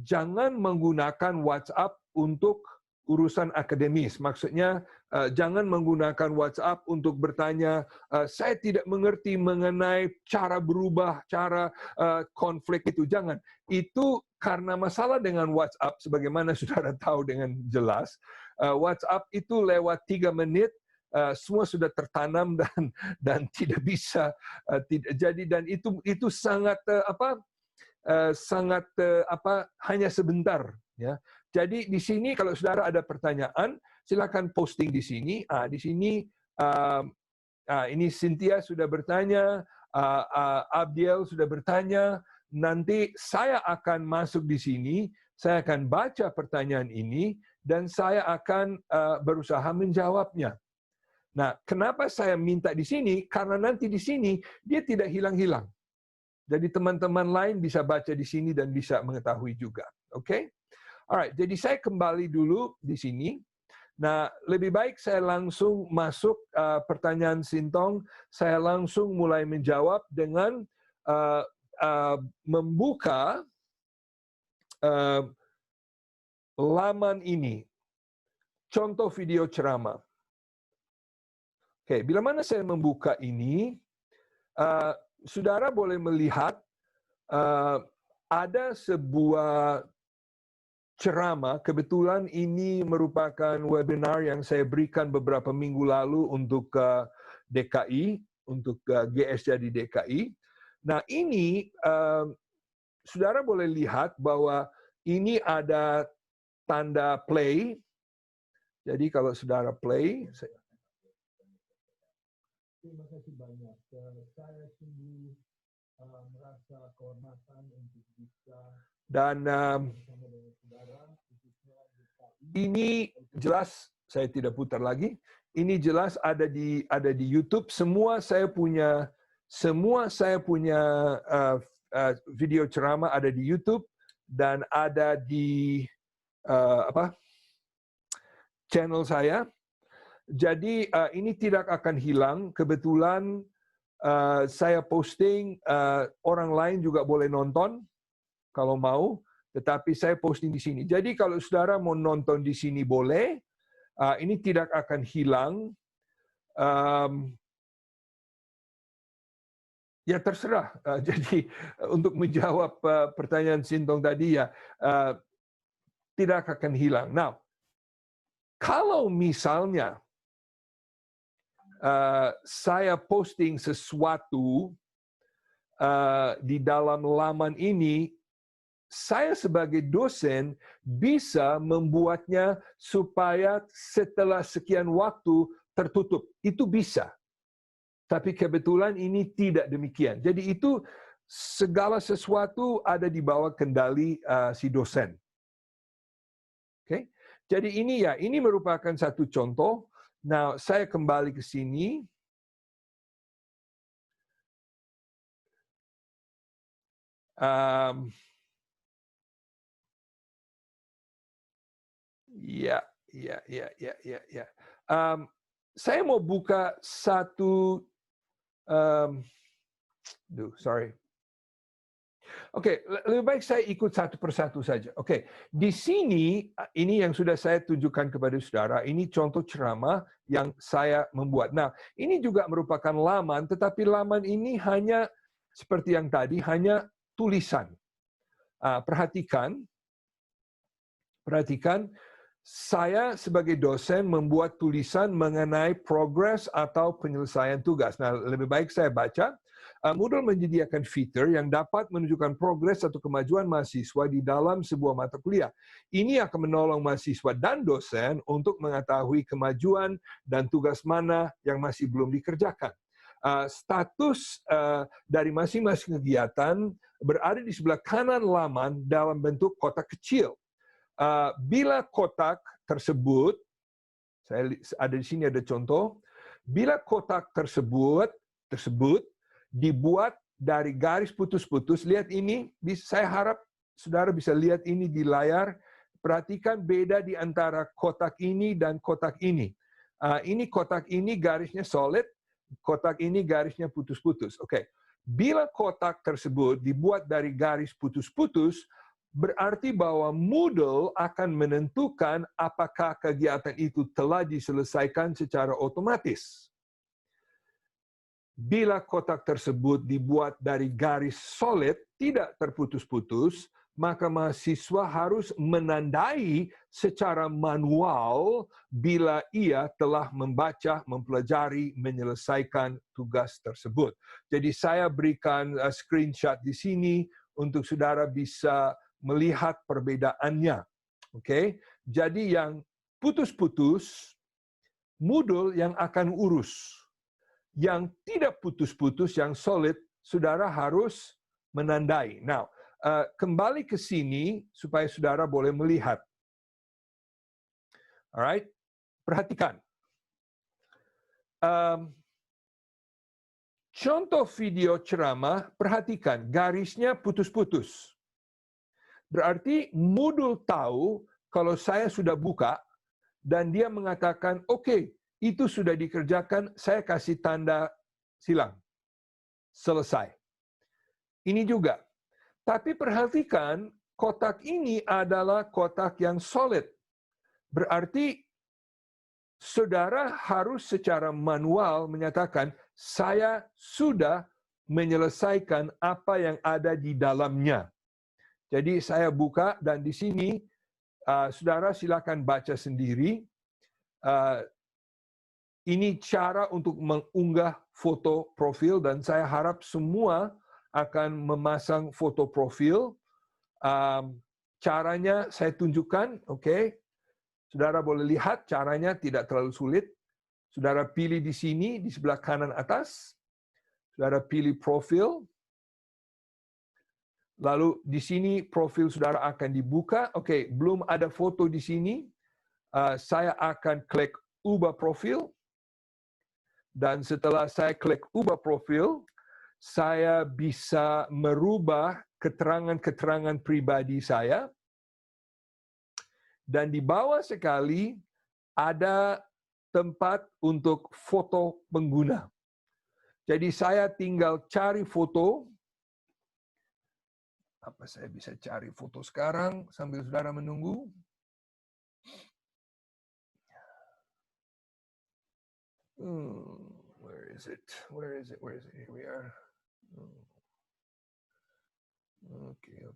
jangan menggunakan WhatsApp untuk urusan akademis. Maksudnya, jangan menggunakan WhatsApp untuk bertanya, saya tidak mengerti mengenai cara berubah, cara konflik itu. Jangan. Itu karena masalah dengan WhatsApp, sebagaimana saudara tahu dengan jelas, WhatsApp itu lewat 3 menit, semua sudah tertanam dan tidak bisa tidak jadi, dan itu sangat hanya sebentar, ya. Jadi di sini kalau saudara ada pertanyaan, silakan posting di sini. Di sini ini Cynthia sudah bertanya, Abdiel sudah bertanya. Nanti saya akan masuk di sini, saya akan baca pertanyaan ini dan saya akan berusaha menjawabnya. Nah, kenapa saya minta di sini? Karena nanti di sini dia tidak hilang-hilang. Jadi teman-teman lain bisa baca di sini dan bisa mengetahui juga. Oke? Alright, jadi saya kembali dulu di sini. Nah, lebih baik saya langsung masuk pertanyaan Sintong. Saya langsung mulai menjawab dengan membuka laman ini. Contoh video ceramah. Oke, bila mana saya membuka ini, saudara boleh melihat ada sebuah ceramah. Kebetulan ini merupakan webinar yang saya berikan beberapa minggu lalu untuk DKI, untuk GS Jadi DKI. Nah, ini saudara boleh lihat bahwa ini ada tanda play. Jadi kalau saudara play, terima kasih banyak. Saya sungguh merasa kehormatan untuk bisa dan ini jelas saya tidak putar lagi. Ini jelas ada di YouTube. Semua saya punya video ceramah ada di YouTube dan ada di channel saya. Jadi ini tidak akan hilang. Kebetulan saya posting, orang lain juga boleh nonton kalau mau, tetapi saya posting di sini. Jadi kalau saudara mau nonton di sini boleh, ini tidak akan hilang. Ya terserah. Jadi untuk menjawab pertanyaan Sintong tadi, ya tidak akan hilang. Nah, kalau misalnya saya posting sesuatu di dalam laman ini, saya sebagai dosen bisa membuatnya supaya setelah sekian waktu tertutup. Itu bisa. Tapi kebetulan ini tidak demikian. Jadi itu segala sesuatu ada di bawah kendali si dosen. Oke. Jadi ini merupakan satu contoh. Nah, saya kembali ke sini. Ya. Saya mau buka satu. Sorry. Oke, lebih baik saya ikut satu persatu saja. Oke, di sini ini yang sudah saya tunjukkan kepada saudara. Ini contoh ceramah yang saya membuat. Nah, ini juga merupakan laman, tetapi laman ini hanya seperti yang tadi, hanya tulisan. Perhatikan, saya sebagai dosen membuat tulisan mengenai progres atau penyelesaian tugas. Nah, lebih baik saya baca. Moodle menyediakan fitur yang dapat menunjukkan progres atau kemajuan mahasiswa di dalam sebuah mata kuliah. Ini akan menolong mahasiswa dan dosen untuk mengetahui kemajuan dan tugas mana yang masih belum dikerjakan. Status dari masing-masing kegiatan berada di sebelah kanan laman dalam bentuk kotak kecil. Bila kotak tersebut, saya ada di sini ada contoh, bila kotak tersebut dibuat dari garis putus-putus, lihat ini, saya harap saudara bisa lihat ini di layar. Perhatikan beda di antara kotak ini dan kotak ini. Ini kotak ini garisnya solid, kotak ini garisnya putus-putus. Oke. Bila kotak tersebut dibuat dari garis putus-putus, berarti bahwa Moodle akan menentukan apakah kegiatan itu telah diselesaikan secara otomatis. Bila kotak tersebut dibuat dari garis solid, tidak terputus-putus, maka mahasiswa harus menandai secara manual bila ia telah membaca, mempelajari, menyelesaikan tugas tersebut. Jadi saya berikan screenshot di sini untuk saudara bisa melihat perbedaannya. Oke, jadi yang putus-putus, Moodle yang akan urus. Yang tidak putus-putus, yang solid, saudara harus menandai. Now, kembali ke sini supaya saudara boleh melihat. Alright, perhatikan. Contoh video ceramah, perhatikan garisnya putus-putus. Berarti Moodle tahu kalau saya sudah buka dan dia mengatakan, oke, itu sudah dikerjakan, saya kasih tanda silang. Selesai. Ini juga. Tapi perhatikan, kotak ini adalah kotak yang solid. Berarti, saudara harus secara manual menyatakan, saya sudah menyelesaikan apa yang ada di dalamnya. Jadi, saya buka dan di sini, saudara silakan baca sendiri. Ini cara untuk mengunggah foto profil dan saya harap semua akan memasang foto profil. Caranya saya tunjukkan, oke. Saudara boleh lihat caranya tidak terlalu sulit. Saudara pilih di sini, di sebelah kanan atas. Saudara pilih profil. Lalu di sini profil saudara akan dibuka. Oke, belum ada foto di sini. Saya akan klik ubah profil. Dan setelah saya klik ubah profil, saya bisa merubah keterangan-keterangan pribadi saya. Dan di bawah sekali ada tempat untuk foto pengguna. Jadi saya tinggal cari foto. Apa saya bisa cari foto sekarang sambil saudara menunggu? Where is it? Where is it? Where is it? Here we are. Okay.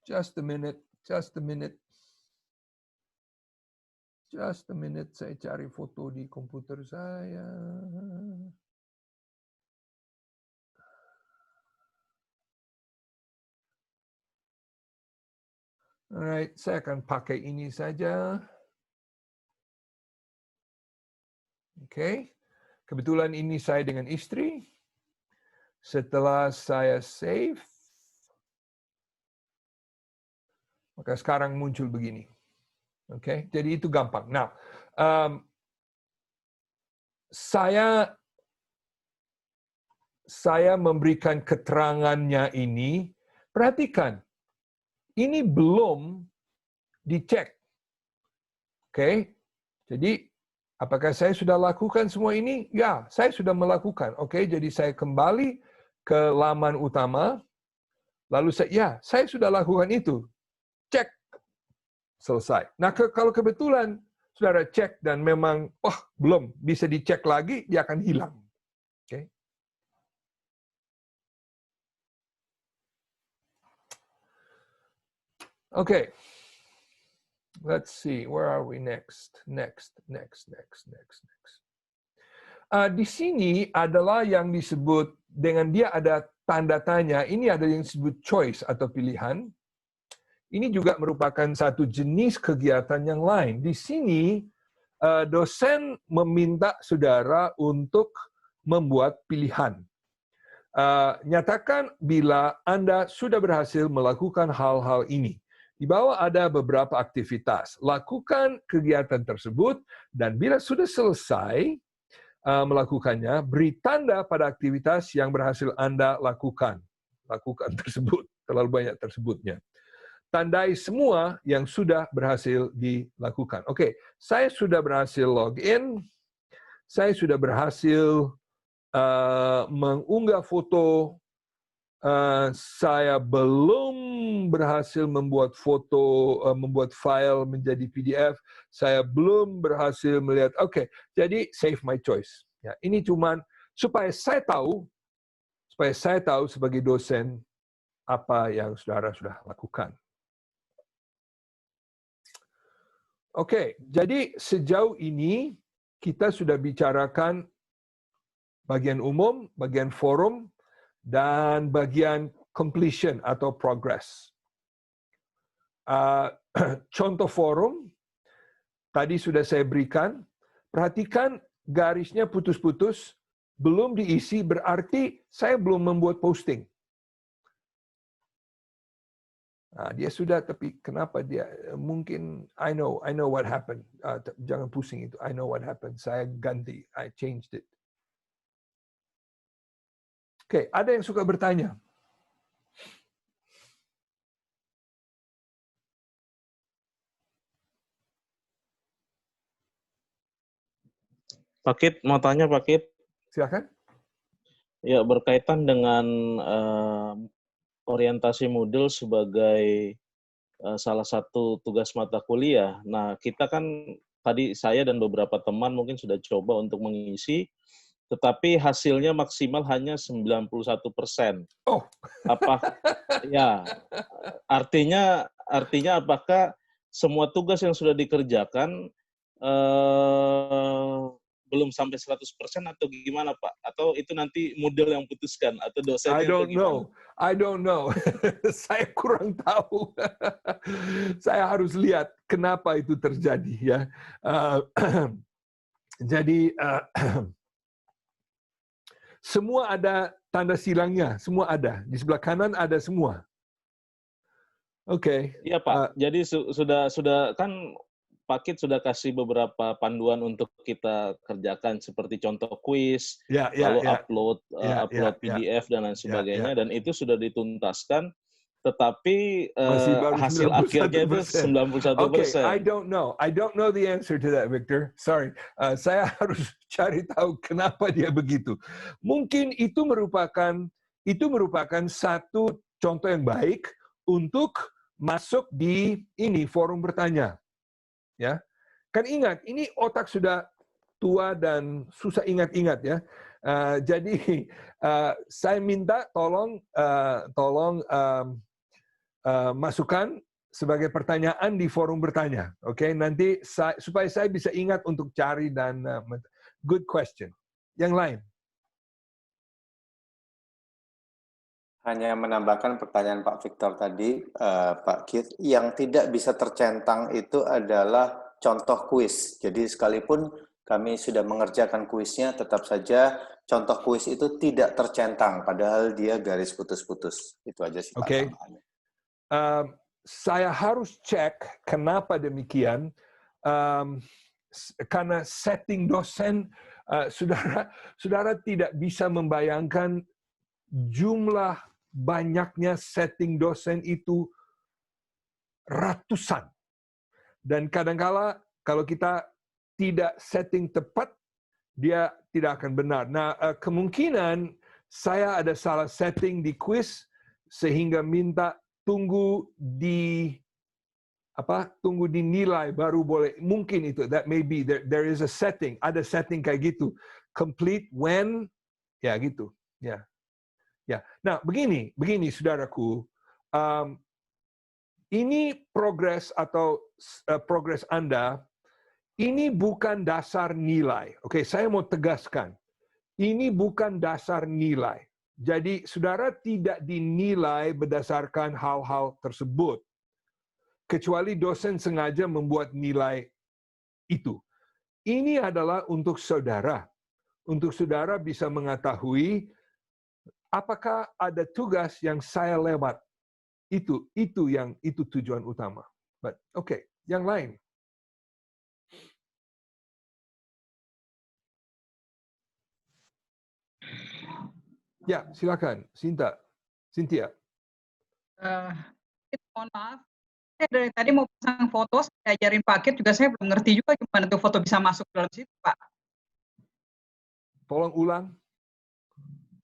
Just a minute. Just a minute. Saya cari foto di komputer saya. Alright, saya akan pakai ini saja. Oke, kebetulan ini saya dengan istri. Setelah saya save, maka sekarang muncul begini. Oke, jadi itu gampang. Nah, saya memberikan keterangannya ini. Perhatikan, ini belum dicek. Oke, jadi apakah saya sudah lakukan semua ini? Ya, saya sudah melakukan. Oke, jadi saya kembali ke laman utama. Lalu saya sudah lakukan itu. Cek. Selesai. Nah, kalau kebetulan saudara cek dan memang, belum bisa dicek lagi, dia akan hilang. Oke. Okay. Let's see, where are we next? Next. Di sini adalah yang disebut, dengan dia ada tanda tanya, ini ada yang disebut choice atau pilihan. Ini juga merupakan satu jenis kegiatan yang lain. Di sini, dosen meminta saudara untuk membuat pilihan. Nyatakan bila Anda sudah berhasil melakukan hal-hal ini. Di bawah ada beberapa aktivitas. Lakukan kegiatan tersebut, dan bila sudah selesai, melakukannya, beri tanda pada aktivitas yang berhasil Anda lakukan. Lakukan tersebut, terlalu banyak tersebutnya. Tandai semua yang sudah berhasil dilakukan. Oke, saya sudah berhasil login, saya sudah berhasil mengunggah foto, saya belum berhasil membuat foto, membuat file menjadi PDF, saya belum berhasil melihat, oke, jadi save my choice. Ya, ini cuman supaya saya tahu sebagai dosen apa yang saudara sudah lakukan. Oke, jadi sejauh ini kita sudah bicarakan bagian umum, bagian forum, dan bagian completion atau progress. Contoh forum, tadi sudah saya berikan, perhatikan garisnya putus-putus, belum diisi berarti saya belum membuat posting. Nah, dia sudah, tapi kenapa dia mungkin I know what happened. Jangan pusing itu. I know what happened. Saya ganti. I changed it. Oke, ada yang suka bertanya? Pak Kit, mau tanya Pak Kit. Silakan. Ya, berkaitan dengan orientasi Moodle sebagai salah satu tugas mata kuliah. Nah, kita kan tadi saya dan beberapa teman mungkin sudah coba untuk mengisi, tetapi hasilnya maksimal hanya 91%. Oh. Ya, artinya apakah semua tugas yang sudah dikerjakan belum sampai 100% atau gimana Pak? Atau itu nanti Moodle yang putuskan atau dosennya? I don't know. Saya kurang tahu. Saya harus lihat kenapa itu terjadi ya. Jadi semua ada tanda silangnya, semua ada. Di sebelah kanan ada semua. Oke. Iya Pak. Jadi sudah kan Pak Kit sudah kasih beberapa panduan untuk kita kerjakan seperti contoh kuis, lalu upload PDF dan lain sebagainya, dan itu sudah dituntaskan. Tetapi hasil akhirnya itu 91%. Okay, I don't know the answer to that, Victor. Sorry, saya harus cari tahu kenapa dia begitu. Mungkin itu merupakan satu contoh yang baik untuk masuk di ini forum bertanya. Ya, kan ingat ini otak sudah tua dan susah ingat-ingat ya. Jadi saya minta tolong masukkan sebagai pertanyaan di forum bertanya. Oke, nanti supaya saya bisa ingat untuk cari dan good question. Yang lain. Hanya menambahkan pertanyaan Pak Victor tadi, Pak Kit, yang tidak bisa tercentang itu adalah contoh kuis. Jadi sekalipun kami sudah mengerjakan kuisnya, tetap saja contoh kuis itu tidak tercentang, padahal dia garis putus-putus. Itu aja sih Pak. Oke. Saya harus cek kenapa demikian, karena setting dosen, saudara tidak bisa membayangkan jumlah banyaknya setting dosen itu ratusan. Dan kadang-kala kalau kita tidak setting tepat, dia tidak akan benar. Nah, kemungkinan saya ada salah setting di quiz sehingga minta tunggu di nilai baru boleh. Mungkin itu, that may be, there is a setting, ada setting kayak gitu. Complete when, ya gitu. Ya. Ya, nah begini saudaraku, ini progres atau progres Anda, ini bukan dasar nilai. Oke, saya mau tegaskan, ini bukan dasar nilai. Jadi saudara tidak dinilai berdasarkan hal-hal tersebut, kecuali dosen sengaja membuat nilai itu. Ini adalah untuk saudara bisa mengetahui apakah ada tugas yang saya lewat? Itu tujuan utama. But okay, yang lain. Ya, silakan, Cynthia. Mohon maaf, saya dari tadi mau pasang foto, saya ajarin paket juga saya belum ngerti juga gimana tuh foto bisa masuk dalam situ, Pak. Tolong ulang.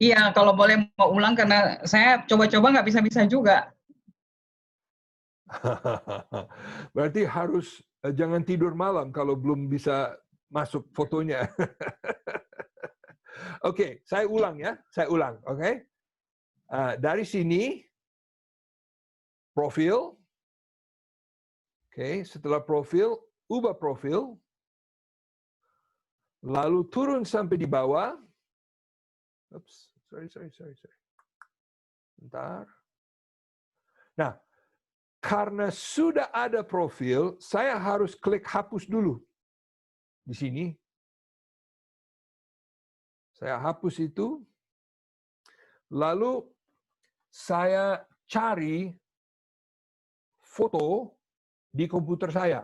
Iya, kalau boleh mau ulang karena saya coba-coba nggak bisa-bisa juga. Berarti harus jangan tidur malam kalau belum bisa masuk fotonya. Oke, saya ulang ya, saya ulang. Oke, dari sini profil. Oke, setelah profil, ubah profil. Lalu turun sampai di bawah. Oops, sorry. Bentar. Nah, karena sudah ada profil, saya harus klik hapus dulu. Di sini. Saya hapus itu. Lalu saya cari foto di komputer saya.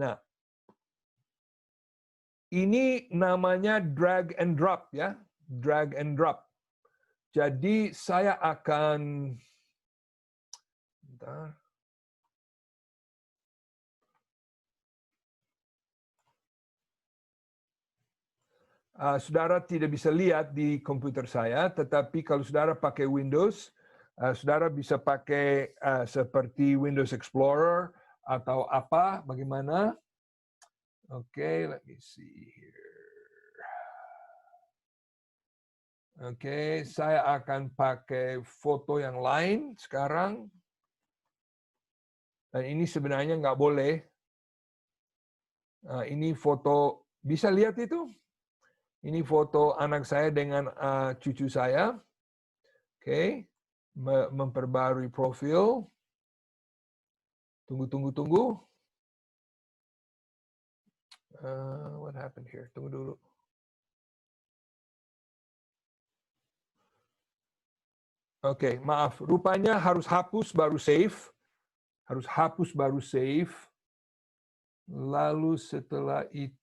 Nah, ini namanya drag and drop ya, drag and drop. Jadi saya akan bentar. Saudara tidak bisa lihat di komputer saya, tetapi kalau saudara pakai Windows, saudara bisa pakai seperti Windows Explorer atau apa, bagaimana? Oke, let me see here. Oke, saya akan pakai foto yang lain sekarang. Dan ini sebenarnya nggak boleh. Ini foto, bisa lihat itu? Ini foto anak saya dengan cucu saya. Oke, memperbarui profil. Tunggu. What happened here? Tunggu dulu. Oke, maaf. Rupanya harus hapus baru save. Harus hapus baru save. Lalu setelah itu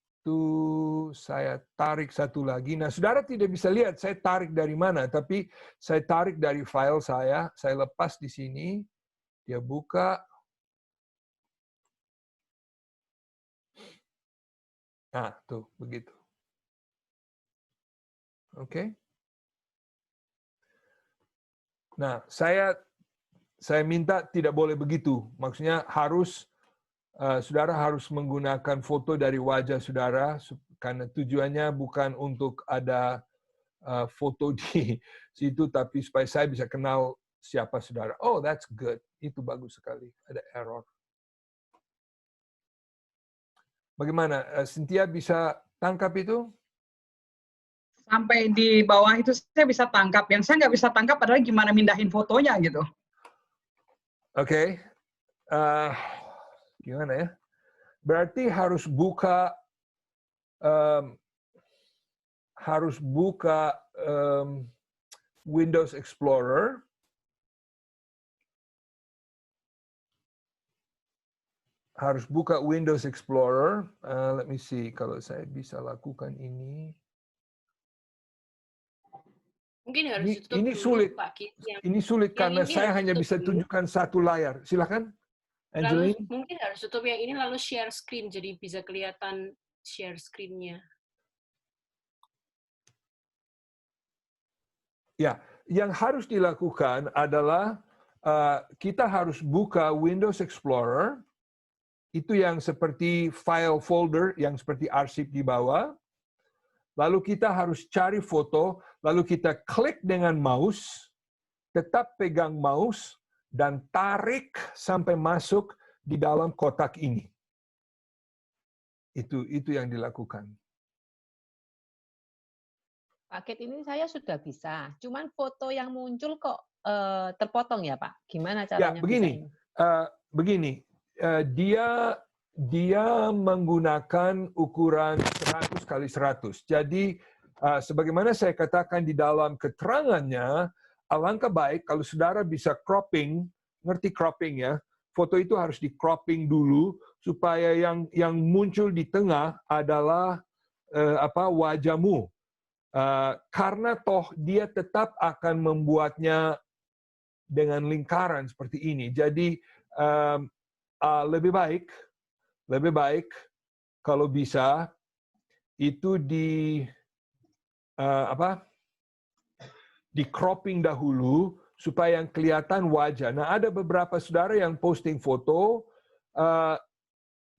saya tarik satu lagi. Nah, saudara tidak bisa lihat saya tarik dari mana, tapi saya tarik dari file saya. Saya lepas di sini. Dia buka. Nah, tuh, begitu. Oke. Nah, saya minta tidak boleh begitu. Maksudnya harus saudara harus menggunakan foto dari wajah saudara karena tujuannya bukan untuk ada foto di situ, tapi supaya saya bisa kenal siapa saudara. Oh, that's good. Itu bagus sekali. Ada error. Bagaimana? Cynthia bisa tangkap itu? Sampai di bawah itu saya bisa tangkap. Yang saya nggak bisa tangkap adalah gimana mindahin fotonya gitu. Oke. Gimana ya? Berarti harus buka Windows Explorer. Harus buka Windows Explorer. Let me see kalau saya bisa lakukan ini. Mungkin harus tutup ini dulu, sulit. Pak Kit. Ini sulit karena saya hanya bisa tunjukkan satu layar. Silakan, Angeline. Mungkin harus tutup yang ini lalu share screen, jadi bisa kelihatan share screen-nya. Ya, yang harus dilakukan adalah kita harus buka Windows Explorer. Itu yang seperti file folder, yang seperti arsip di bawah. Lalu kita harus cari foto, lalu kita klik dengan mouse, tetap pegang mouse, dan tarik sampai masuk di dalam kotak ini. Itu yang dilakukan. Paket ini saya sudah bisa, cuman foto yang muncul kok terpotong ya Pak? Gimana caranya? Ya, begini. Dia menggunakan ukuran 100 kali 100. Jadi, sebagaimana saya katakan di dalam keterangannya, alangkah baik kalau saudara bisa cropping, ngerti cropping ya, foto itu harus di cropping dulu, supaya yang muncul di tengah adalah wajahmu. Karena toh dia tetap akan membuatnya dengan lingkaran seperti ini. Jadi lebih baik kalau bisa itu di cropping dahulu supaya yang kelihatan wajah. Nah, ada beberapa saudara yang posting foto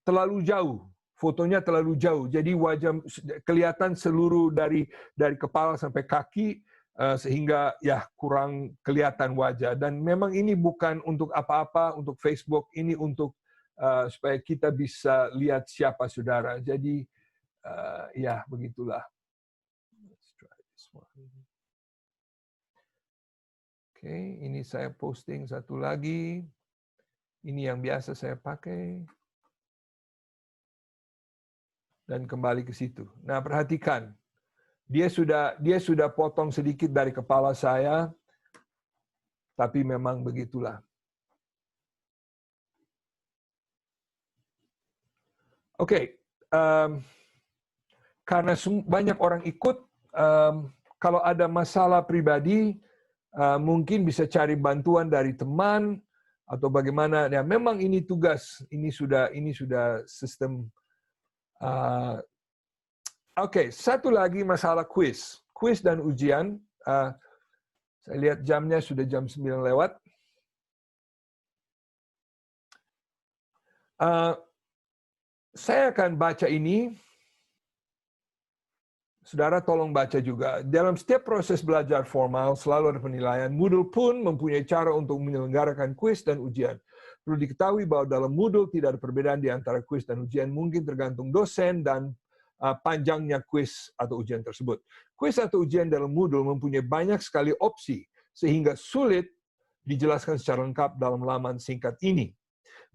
terlalu jauh. Fotonya terlalu jauh, jadi wajah kelihatan seluruh dari kepala sampai kaki, sehingga ya kurang kelihatan wajah. Dan memang ini bukan untuk apa-apa, untuk Facebook, ini untuk supaya kita bisa lihat siapa saudara. Jadi ya begitulah. Oke, ini saya posting satu lagi. Ini yang biasa saya pakai. Dan kembali ke situ. Nah, perhatikan. Dia sudah potong sedikit dari kepala saya, tapi memang begitulah. Oke, karena banyak orang ikut, kalau ada masalah pribadi, mungkin bisa cari bantuan dari teman atau bagaimana. Ya, memang ini tugas. Ini sudah sistem. Oke, satu lagi masalah kuis dan ujian. Saya lihat jamnya sudah jam 9 lewat. Saya akan baca ini. Saudara tolong baca juga. Dalam setiap proses belajar formal selalu ada penilaian. Moodle pun mempunyai cara untuk menyelenggarakan kuis dan ujian. Perlu diketahui bahwa dalam Moodle tidak ada perbedaan di antara kuis dan ujian, mungkin tergantung dosen dan panjangnya kuis atau ujian tersebut. Kuis atau ujian dalam Moodle mempunyai banyak sekali opsi, sehingga sulit dijelaskan secara lengkap dalam laman singkat ini.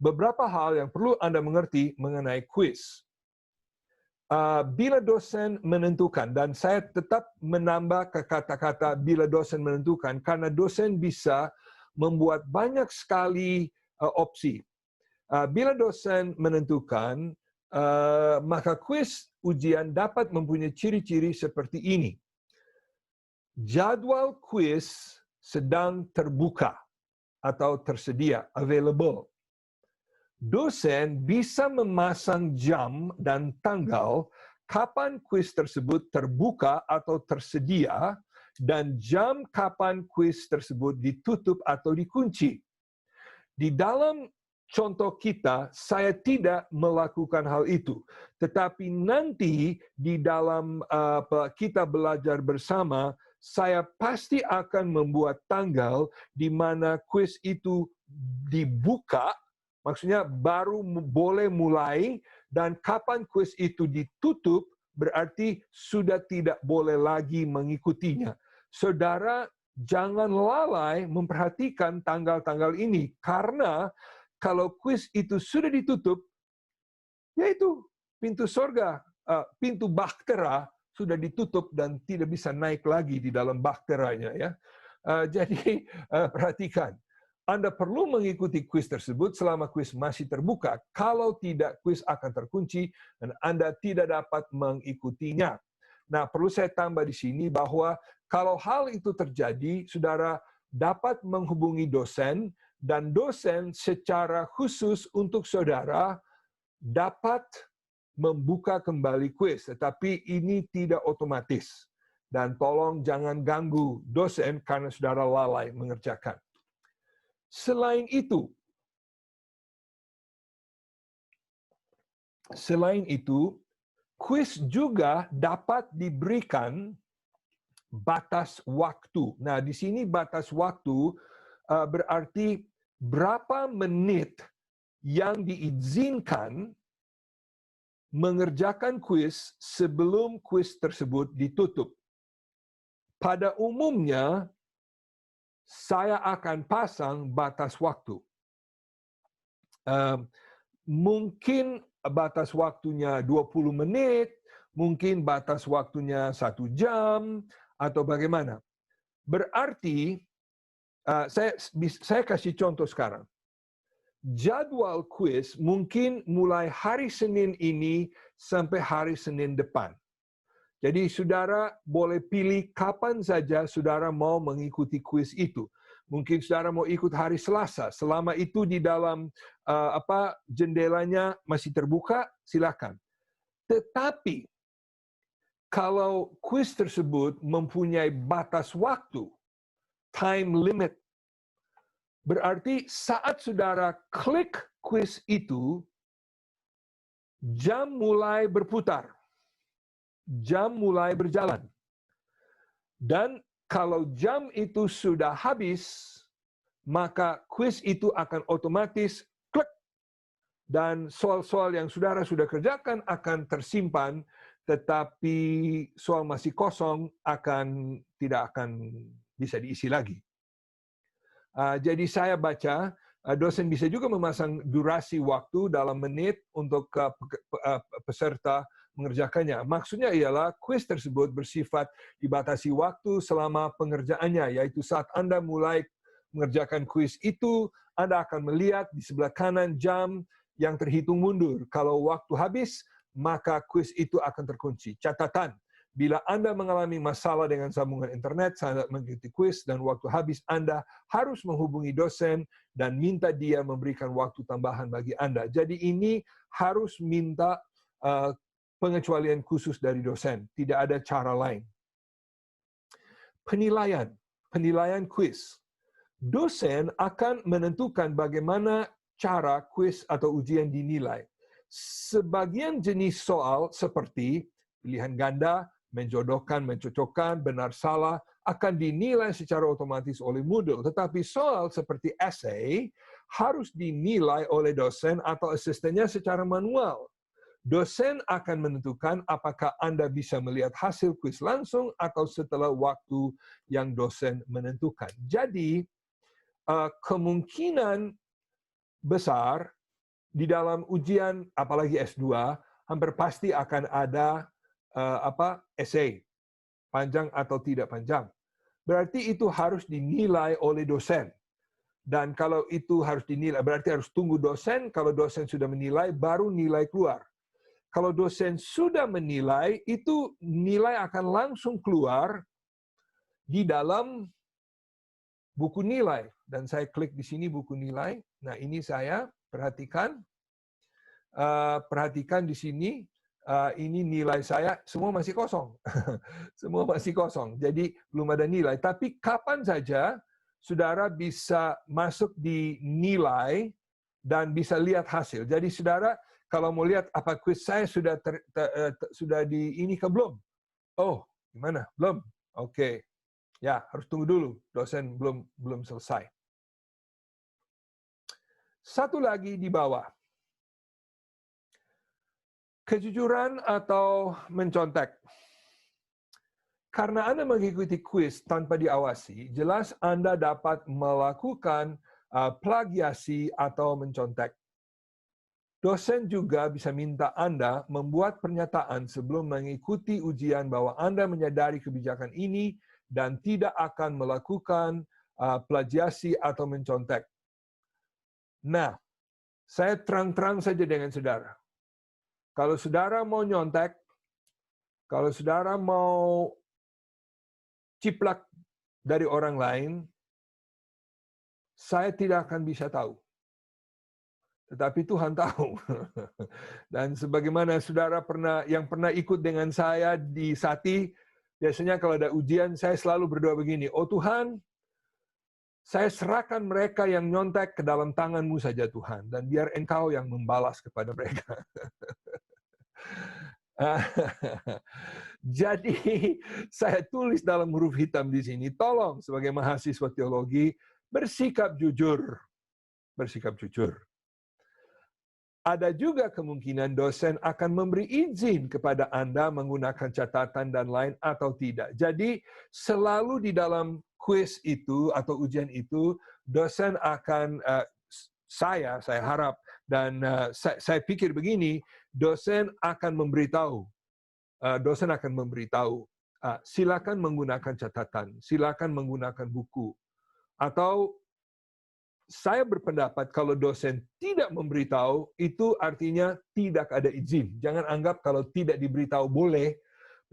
Beberapa hal yang perlu Anda mengerti mengenai kuis. Bila dosen menentukan, dan saya tetap menambah ke kata-kata bila dosen menentukan, karena dosen bisa membuat banyak sekali opsi. Bila dosen menentukan, maka kuis ujian dapat mempunyai ciri-ciri seperti ini. Jadwal kuis sedang terbuka atau tersedia, available. Dosen bisa memasang jam dan tanggal kapan kuis tersebut terbuka atau tersedia dan jam kapan kuis tersebut ditutup atau dikunci. Di dalam contoh kita, saya tidak melakukan hal itu. Tetapi nanti di dalam kita belajar bersama, saya pasti akan membuat tanggal di mana kuis itu dibuka, maksudnya baru boleh mulai, dan kapan kuis itu ditutup, berarti sudah tidak boleh lagi mengikutinya. Saudara, jangan lalai memperhatikan tanggal-tanggal ini, karena kalau kuis itu sudah ditutup, yaitu pintu surga, pintu bahtera sudah ditutup dan tidak bisa naik lagi di dalam bahteranya. Ya. Jadi perhatikan, Anda perlu mengikuti kuis tersebut selama kuis masih terbuka. Kalau tidak, kuis akan terkunci dan Anda tidak dapat mengikutinya. Nah, perlu saya tambah di sini bahwa kalau hal itu terjadi, saudara dapat menghubungi dosen, dan dosen secara khusus untuk saudara dapat membuka kembali kuis. Tetapi ini tidak otomatis. Dan tolong jangan ganggu dosen karena saudara lalai mengerjakan. Selain itu, kuis juga dapat diberikan batas waktu. Nah, di sini batas waktu berarti berapa menit yang diizinkan mengerjakan kuis sebelum kuis tersebut ditutup. Pada umumnya, saya akan pasang batas waktu. Mungkin batas waktunya 20 menit, mungkin batas waktunya 1 jam, atau bagaimana. Berarti, saya kasih contoh sekarang. Jadwal kuis mungkin mulai hari Senin ini sampai hari Senin depan. Jadi saudara boleh pilih kapan saja saudara mau mengikuti kuis itu. Mungkin saudara mau ikut hari Selasa, selama itu di dalam jendelanya masih terbuka, silakan. Tetapi kalau kuis tersebut mempunyai batas waktu, time limit, berarti saat saudara klik kuis itu, jam mulai berputar. Jam mulai berjalan. Dan kalau jam itu sudah habis, maka kuis itu akan otomatis klik. Dan soal-soal yang saudara sudah kerjakan akan tersimpan, tetapi soal masih kosong tidak akan bisa diisi lagi. Jadi saya baca, dosen bisa juga memasang durasi waktu dalam menit untuk peserta mengerjakannya. Maksudnya ialah kuis tersebut bersifat dibatasi waktu selama pengerjaannya, yaitu saat Anda mulai mengerjakan kuis itu, Anda akan melihat di sebelah kanan jam yang terhitung mundur. Kalau waktu habis, maka kuis itu akan terkunci. Catatan, bila Anda mengalami masalah dengan sambungan internet saat mengikuti kuis dan waktu habis, Anda harus menghubungi dosen dan minta dia memberikan waktu tambahan bagi Anda. Jadi ini harus minta pengecualian khusus dari dosen. Tidak ada cara lain. Penilaian kuis. Dosen akan menentukan bagaimana cara kuis atau ujian dinilai. Sebagian jenis soal seperti pilihan ganda, menjodohkan, mencocokkan, benar salah, akan dinilai secara otomatis oleh Moodle. Tetapi soal seperti essay harus dinilai oleh dosen atau asistennya secara manual. Dosen akan menentukan apakah Anda bisa melihat hasil kuis langsung atau setelah waktu yang dosen menentukan. Jadi, kemungkinan besar di dalam ujian, apalagi S2, hampir pasti akan ada essay, panjang atau tidak panjang. Berarti itu harus dinilai oleh dosen. Dan kalau itu harus dinilai, berarti harus tunggu dosen. Kalau dosen sudah menilai, baru nilai keluar. Kalau dosen sudah menilai, itu nilai akan langsung keluar di dalam buku nilai. Dan saya klik di sini buku nilai. Nah, ini saya perhatikan. Perhatikan di sini, ini nilai saya, semua masih kosong. Semua masih kosong. Jadi belum ada nilai. Tapi kapan saja saudara bisa masuk di nilai dan bisa lihat hasil. Jadi saudara, kalau mau lihat apa kuis saya sudah di ini ke belum? Oh, gimana? Belum? Oke. Ya, harus tunggu dulu. Dosen belum selesai. Satu lagi di bawah. Kejujuran atau mencontek. Karena Anda mengikuti kuis tanpa diawasi, jelas Anda dapat melakukan plagiasi atau mencontek. Dosen juga bisa minta Anda membuat pernyataan sebelum mengikuti ujian bahwa Anda menyadari kebijakan ini dan tidak akan melakukan plagiasi atau mencontek. Nah, saya terang-terang saja dengan saudara. Kalau saudara mau nyontek, kalau saudara mau ciplak dari orang lain, saya tidak akan bisa tahu. Tetapi Tuhan tahu. Dan sebagaimana saudara yang pernah ikut dengan saya di Sati, biasanya kalau ada ujian, saya selalu berdoa begini, oh Tuhan, saya serahkan mereka yang nyontek ke dalam tangan-Mu saja Tuhan, dan biar Engkau yang membalas kepada mereka. Jadi, saya tulis dalam huruf hitam di sini, tolong sebagai mahasiswa teologi, bersikap jujur. Bersikap jujur. Ada juga kemungkinan dosen akan memberi izin kepada Anda menggunakan catatan dan lain atau tidak. Jadi, selalu di dalam kuis itu atau ujian itu, dosen akan, saya harap, dan saya pikir begini, dosen akan memberitahu. Silakan menggunakan catatan, silakan menggunakan buku. Atau saya berpendapat kalau dosen tidak memberitahu, itu artinya tidak ada izin. Jangan anggap kalau tidak diberitahu boleh,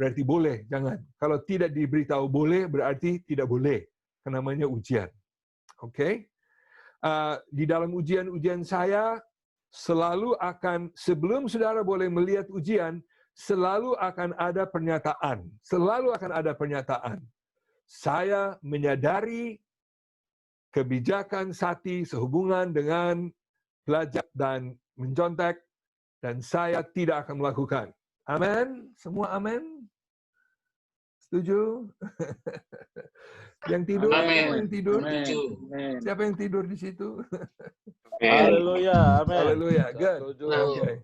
berarti boleh. Jangan. Kalau tidak diberitahu boleh, berarti tidak boleh. Namanya ujian. Oke? Di dalam ujian-ujian saya, selalu akan, sebelum saudara boleh melihat ujian, selalu akan ada pernyataan. Selalu akan ada pernyataan. Saya menyadari kebijakan Sati sehubungan dengan belajar dan mencontek, dan saya tidak akan melakukan. Amin? Semua amin? Setuju? Yang tidur? Amin. Yang tidur? Amin. Siapa yang tidur di situ? Haleluya, amin. Haleluya, good. Setuju. Okay.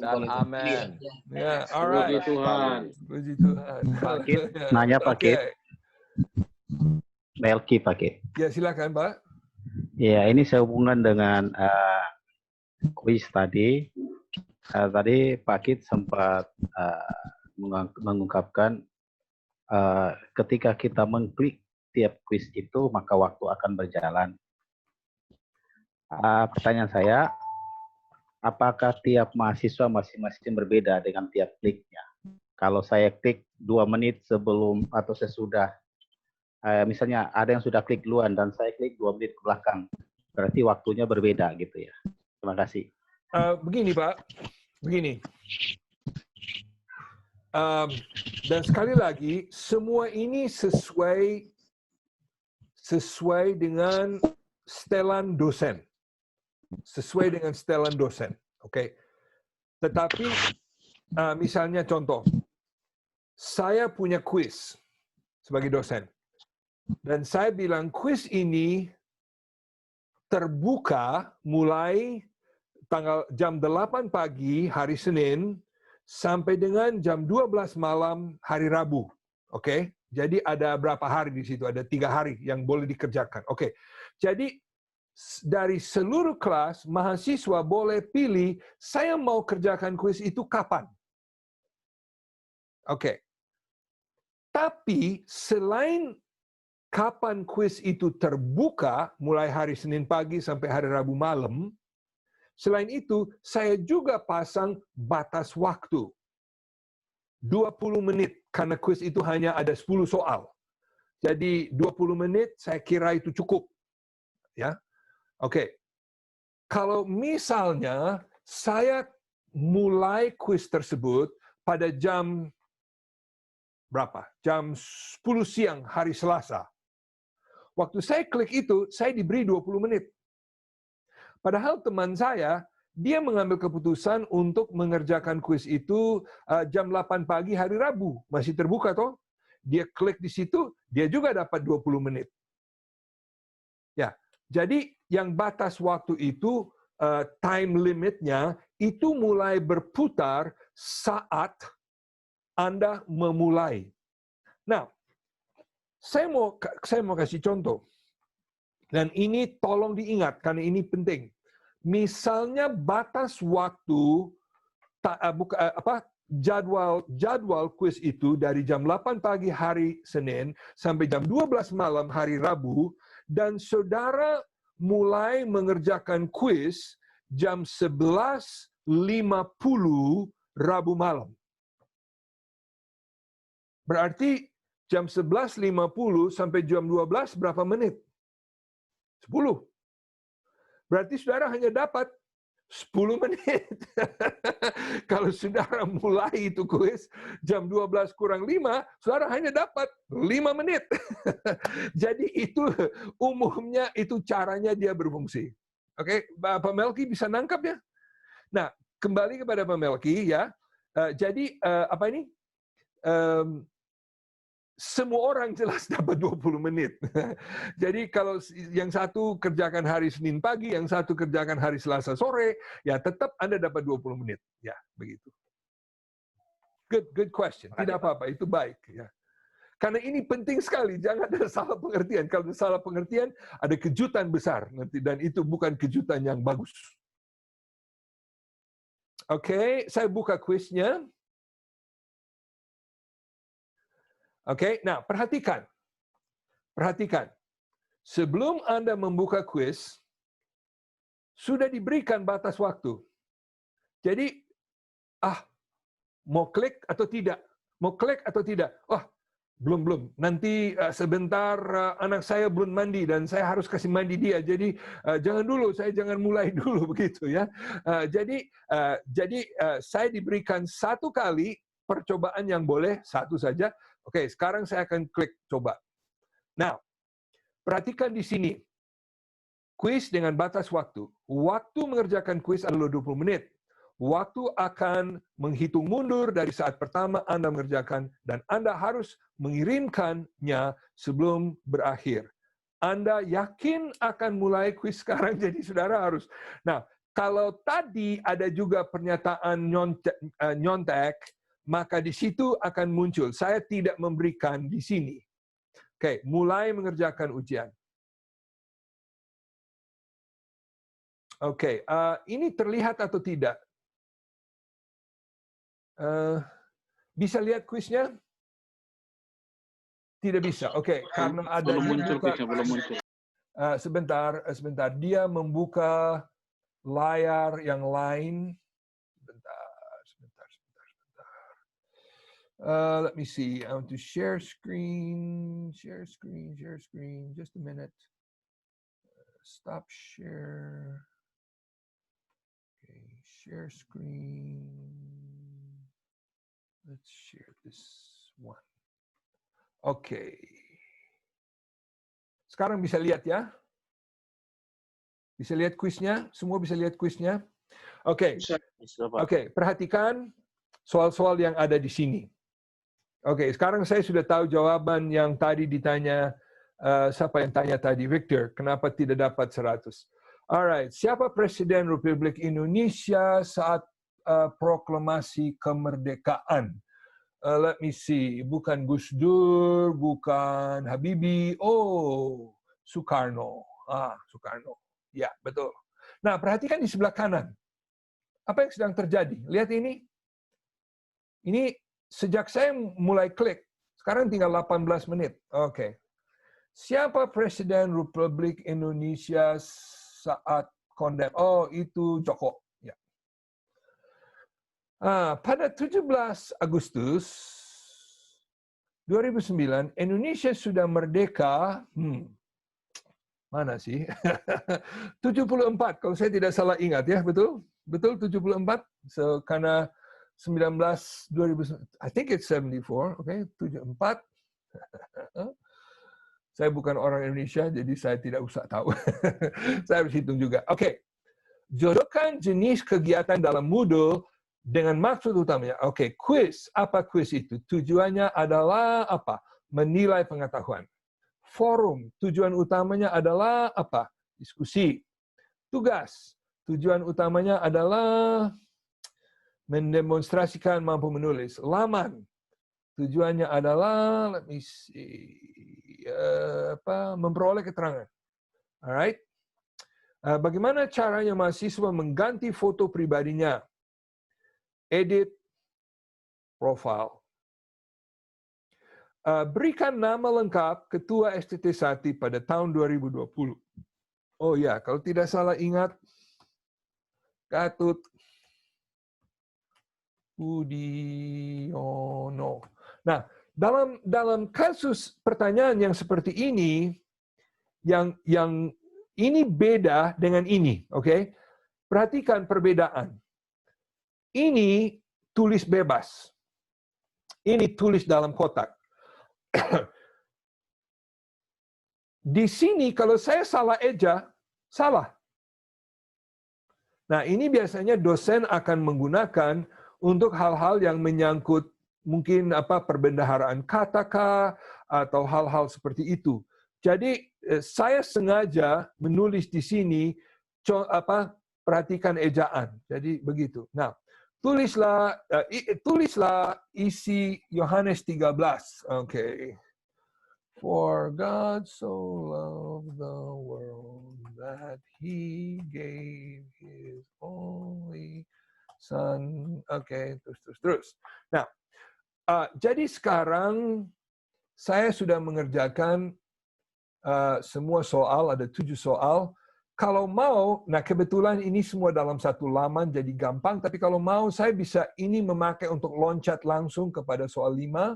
Dan amin. Ya, Puji alright. Tuhan. Puji Tuhan. Pak Kit, nanya Pak Kit. Okay. Melki Pak Kit. Ya, silakan Pak. Ya, ini sehubungan dengan kuis tadi. Tadi Pak Kit sempat mengungkapkan ketika kita mengklik tiap kuis itu, maka waktu akan berjalan. Pertanyaan saya, apakah tiap mahasiswa masing-masing berbeda dengan tiap kliknya? Kalau saya klik 2 menit sebelum atau sesudah, misalnya ada yang sudah klik duluan dan saya klik 2 menit ke belakang, berarti waktunya berbeda gitu ya. Terima kasih. Begini Pak, begini. Dan sekali lagi, semua ini sesuai dengan setelan dosen. Sesuai dengan setelan dosen. Oke. Tetapi, misalnya contoh, saya punya kuis sebagai dosen. Dan saya bilang kuis ini terbuka mulai jam 8 pagi hari Senin sampai dengan jam 12 malam hari Rabu. Oke? Jadi ada berapa hari di situ? Ada 3 hari yang boleh dikerjakan. Oke. Jadi dari seluruh kelas, mahasiswa boleh pilih, saya mau kerjakan kuis itu kapan. Oke. Tapi selain kapan kuis itu terbuka, mulai hari Senin pagi sampai hari Rabu malam, selain itu, saya juga pasang batas waktu. 20 menit, karena kuis itu hanya ada 10 soal. Jadi 20 menit saya kira itu cukup. Ya. Oke. Kalau misalnya saya mulai kuis tersebut pada jam berapa? Jam 10 siang hari Selasa. Waktu saya klik itu, saya diberi 20 menit. Padahal teman saya, dia mengambil keputusan untuk mengerjakan kuis itu jam 8 pagi hari Rabu. Masih terbuka toh? Dia klik di situ, dia juga dapat 20 menit. Ya, jadi yang batas waktu itu, time limitnya, itu mulai berputar saat Anda memulai. Nah, saya mau kasih contoh. Dan ini tolong diingat, karena ini penting. Misalnya batas waktu jadwal kuis itu dari jam 8 pagi hari Senin sampai jam 12 malam hari Rabu, dan saudara mulai mengerjakan kuis jam 11.50 Rabu malam. Berarti jam 11.50 sampai jam 12 berapa menit? 10. Berarti saudara hanya dapat 10 menit. Kalau saudara mulai itu kuis jam 12 kurang 5, saudara hanya dapat 5 menit. Jadi itu umumnya itu caranya dia berfungsi. Oke, Pak Melki bisa nangkap ya? Nah, kembali kepada Pak Melki ya. Jadi apa ini? Semua orang jelas dapat 20 menit. Jadi kalau yang satu kerjakan hari Senin pagi, yang satu kerjakan hari Selasa sore, ya tetap Anda dapat 20 menit. Ya, begitu. Good question. Tidak apa-apa, itu baik. Ya. Karena ini penting sekali, jangan ada salah pengertian. Kalau ada salah pengertian, ada kejutan besar nanti, dan itu bukan kejutan yang bagus. Oke, saya buka kuisnya. Oke, nah perhatikan. Perhatikan. Sebelum Anda membuka kuis, sudah diberikan batas waktu. Jadi, mau klik atau tidak? Mau klik atau tidak? Oh, belum. Nanti sebentar anak saya belum mandi dan saya harus kasih mandi dia. Jadi jangan dulu, saya jangan mulai dulu begitu ya. Jadi saya diberikan satu kali percobaan yang boleh, satu saja. Oke, sekarang saya akan klik coba. Nah, perhatikan di sini. Kuis dengan batas waktu. Waktu mengerjakan kuis adalah 20 menit. Waktu akan menghitung mundur dari saat pertama Anda mengerjakan dan Anda harus mengirimkannya sebelum berakhir. Anda yakin akan mulai kuis sekarang, jadi saudara harus. Nah, kalau tadi ada juga pernyataan nyontek, maka di situ akan muncul. Saya tidak memberikan di sini. Oke, mulai mengerjakan ujian. Oke, ini terlihat atau tidak? Bisa lihat kuisnya? Tidak bisa. Oke, karena ada belum muncul. Sebentar. Dia membuka layar yang lain. Sebentar. Let me see. I want to share screen. Just a minute. Stop share. Okay, share screen. Let's share this one. Oke. Sekarang bisa lihat ya? Bisa lihat kuisnya? Semua bisa lihat kuisnya? Oke. Oke, perhatikan soal-soal yang ada di sini. Oke, sekarang saya sudah tahu jawaban yang tadi ditanya, siapa yang tanya tadi? Victor, kenapa tidak dapat 100? Alright, siapa Presiden Republik Indonesia saat proklamasi kemerdekaan? Let me see, bukan Gus Dur, bukan Habibie, Soekarno. Soekarno. Ya, betul. Nah, perhatikan di sebelah kanan. Apa yang sedang terjadi? Lihat ini. Ini sejak saya mulai klik, sekarang tinggal 18 menit. Oke. Siapa Presiden Republik Indonesia saat kondem? Oh, itu Joko. Ya. Pada 17 Agustus 2009, Indonesia sudah merdeka. Mana sih? 74, kalau saya tidak salah ingat ya, betul? Betul 74? So, karena 2009, I think it's 74, okay? 74. Saya bukan orang Indonesia, jadi saya tidak usah tahu. Saya harus hitung juga. Oke. Jodohkan jenis kegiatan dalam Moodle dengan maksud utamanya. Oke, quiz. Apa quiz itu? Tujuannya adalah apa? Menilai pengetahuan. Forum. Tujuan utamanya adalah apa? Diskusi. Tugas. Tujuan utamanya adalah mendemonstrasikan mampu menulis. Laman. Tujuannya adalah, let me see, memperoleh keterangan. Alright. Bagaimana caranya mahasiswa mengganti foto pribadinya? Edit profile. Berikan nama lengkap Ketua STT Sati pada tahun 2020. Oh ya, kalau tidak salah ingat, Gatot Budiono. Nah, dalam kasus pertanyaan yang seperti ini, yang ini beda dengan ini, oke? Perhatikan perbedaan. Ini tulis bebas. Ini tulis dalam kotak. Di sini kalau saya salah eja, salah. Nah, ini biasanya dosen akan menggunakan untuk hal-hal yang menyangkut mungkin perbendaharaan kata atau hal-hal seperti itu. Jadi saya sengaja menulis di sini perhatikan ejaan. Jadi begitu. Nah, tulislah isi Yohanes 13. Oke. For God so loved the world that he gave his only Son. Oke, terus. Nah, jadi sekarang saya sudah mengerjakan semua soal, ada 7 soal. Kalau mau, nah kebetulan ini semua dalam satu laman jadi gampang, tapi kalau mau saya bisa ini memakai untuk loncat langsung kepada soal 5.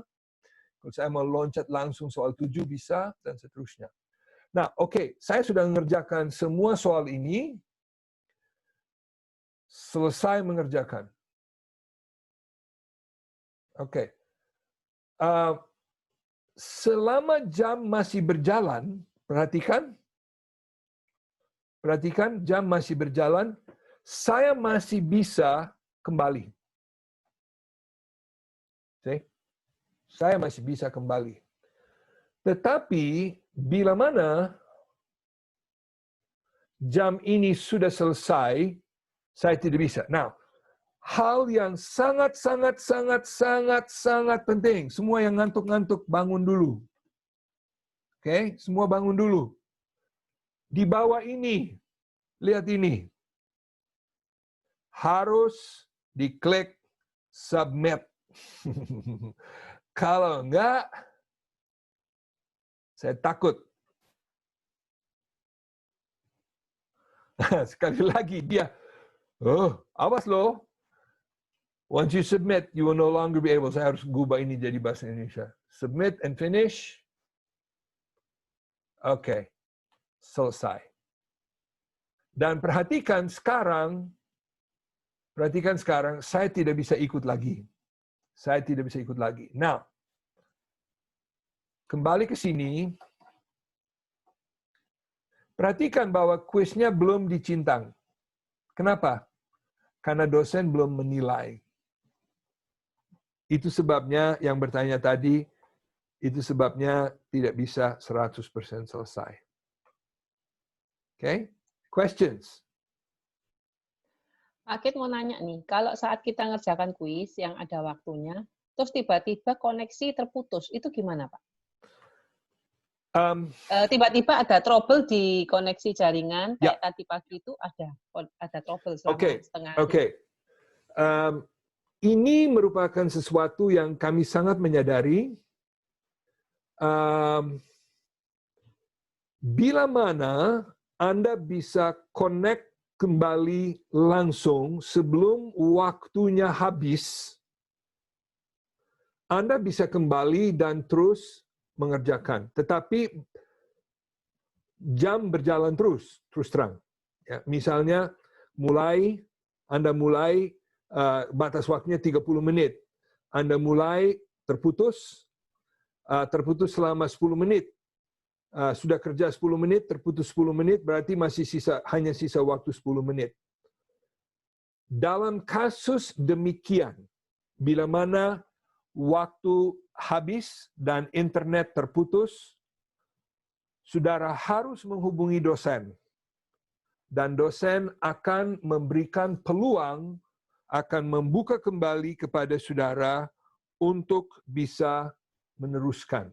Kalau saya mau loncat langsung soal 7 bisa, dan seterusnya. Nah, oke, saya sudah mengerjakan semua soal ini, selesai mengerjakan. Oke. Selama jam masih berjalan, perhatikan jam masih berjalan, saya masih bisa kembali. Okay? Saya masih bisa kembali. Tetapi bila mana jam ini sudah selesai, saya tidak bisa. Now, hal yang sangat penting. Semua yang ngantuk-ngantuk bangun dulu. Oke, semua bangun dulu. Di bawah ini, lihat ini. Harus diklik submit. Kalau enggak, saya takut. Sekali lagi dia, awas loh. Once you submit, you will no longer be able. Saya harus gubah ini jadi bahasa Indonesia. Submit and finish. Oke, selesai. Dan perhatikan sekarang, saya tidak bisa ikut lagi. Nah, kembali ke sini. Perhatikan bahwa kuisnya belum dicintang. Kenapa? Karena dosen belum menilai. Itu sebabnya yang bertanya tadi, itu sebabnya tidak bisa 100% selesai. Okay? Questions? Pak Kit mau nanya nih, kalau saat kita ngerjakan kuis yang ada waktunya, terus tiba-tiba koneksi terputus, itu gimana Pak? Tiba-tiba ada trouble di koneksi jaringan, kayak tadi pagi itu ada trouble selama setengah hari. Oke. Ini merupakan sesuatu yang kami sangat menyadari. Bila mana Anda bisa connect kembali langsung sebelum waktunya habis, Anda bisa kembali dan terus mengerjakan. Tetapi jam berjalan terus terang. Ya, misalnya Anda mulai batas waktunya 30 menit. Anda mulai terputus selama 10 menit. Sudah kerja 10 menit, terputus 10 menit, berarti masih hanya sisa waktu 10 menit. Dalam kasus demikian, bila mana waktu habis dan internet terputus, saudara harus menghubungi dosen. Dan dosen akan memberikan peluang, akan membuka kembali kepada saudara untuk bisa meneruskan.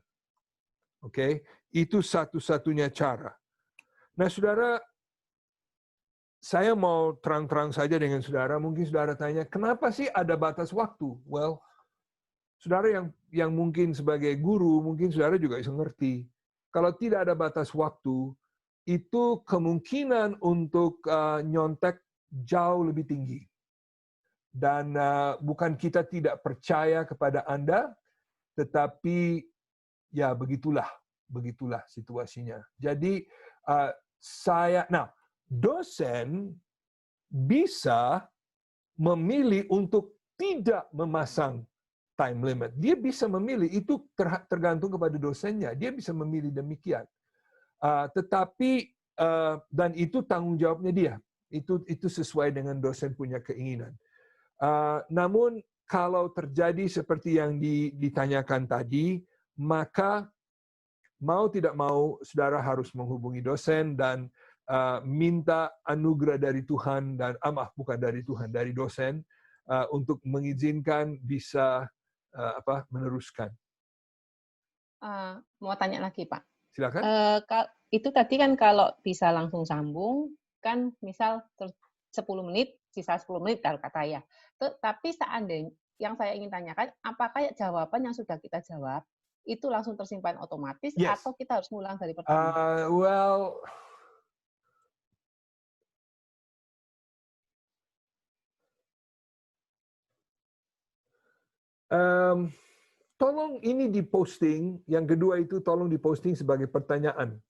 Oke, itu satu-satunya cara. Nah, saudara, saya mau terang-terang saja dengan saudara. Mungkin saudara tanya, kenapa sih ada batas waktu? Well, saudara yang mungkin sebagai guru, mungkin saudara juga bisa ngerti. Kalau tidak ada batas waktu, itu kemungkinan untuk nyontek jauh lebih tinggi. Dan bukan kita tidak percaya kepada Anda, tetapi ya begitulah situasinya. Jadi dosen bisa memilih untuk tidak memasang time limit. Dia bisa memilih, itu tergantung kepada dosennya. Dia bisa memilih demikian. Tetapi dan itu tanggung jawabnya dia. Itu sesuai dengan dosen punya keinginan. Namun kalau terjadi seperti yang ditanyakan tadi, maka mau tidak mau saudara harus menghubungi dosen dan minta anugerah dari Tuhan dan dari dosen untuk mengizinkan bisa meneruskan. Mau tanya lagi Pak. Silakan. Itu tadi kan kalau bisa langsung sambung, kan misal 10 menit, sisa 10 menit kalau kata ya. Tapi seandainya, yang saya ingin tanyakan, apakah jawaban yang sudah kita jawab, itu langsung tersimpan otomatis, atau kita harus ngulang dari pertama? Tolong ini diposting. Yang kedua itu tolong diposting sebagai pertanyaan.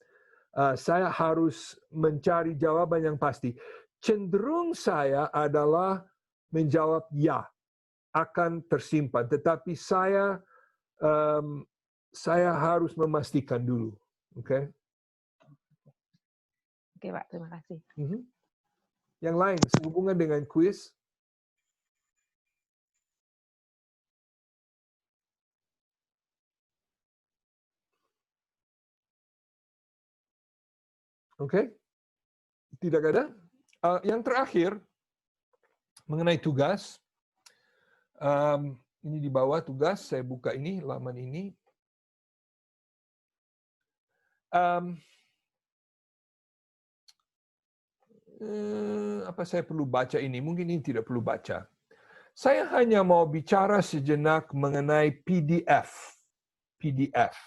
Saya harus mencari jawaban yang pasti. Cenderung saya adalah menjawab ya, akan tersimpan. Tetapi saya harus memastikan dulu. Oke? Oke, Pak. Terima kasih. Yang lain sehubungan dengan kuis. Oke? Tidak ada. Yang terakhir mengenai tugas. Ini di bawah tugas. Saya buka ini, laman ini. Apa saya perlu baca ini? Mungkin ini tidak perlu baca. Saya hanya mau bicara sejenak mengenai PDF. PDF.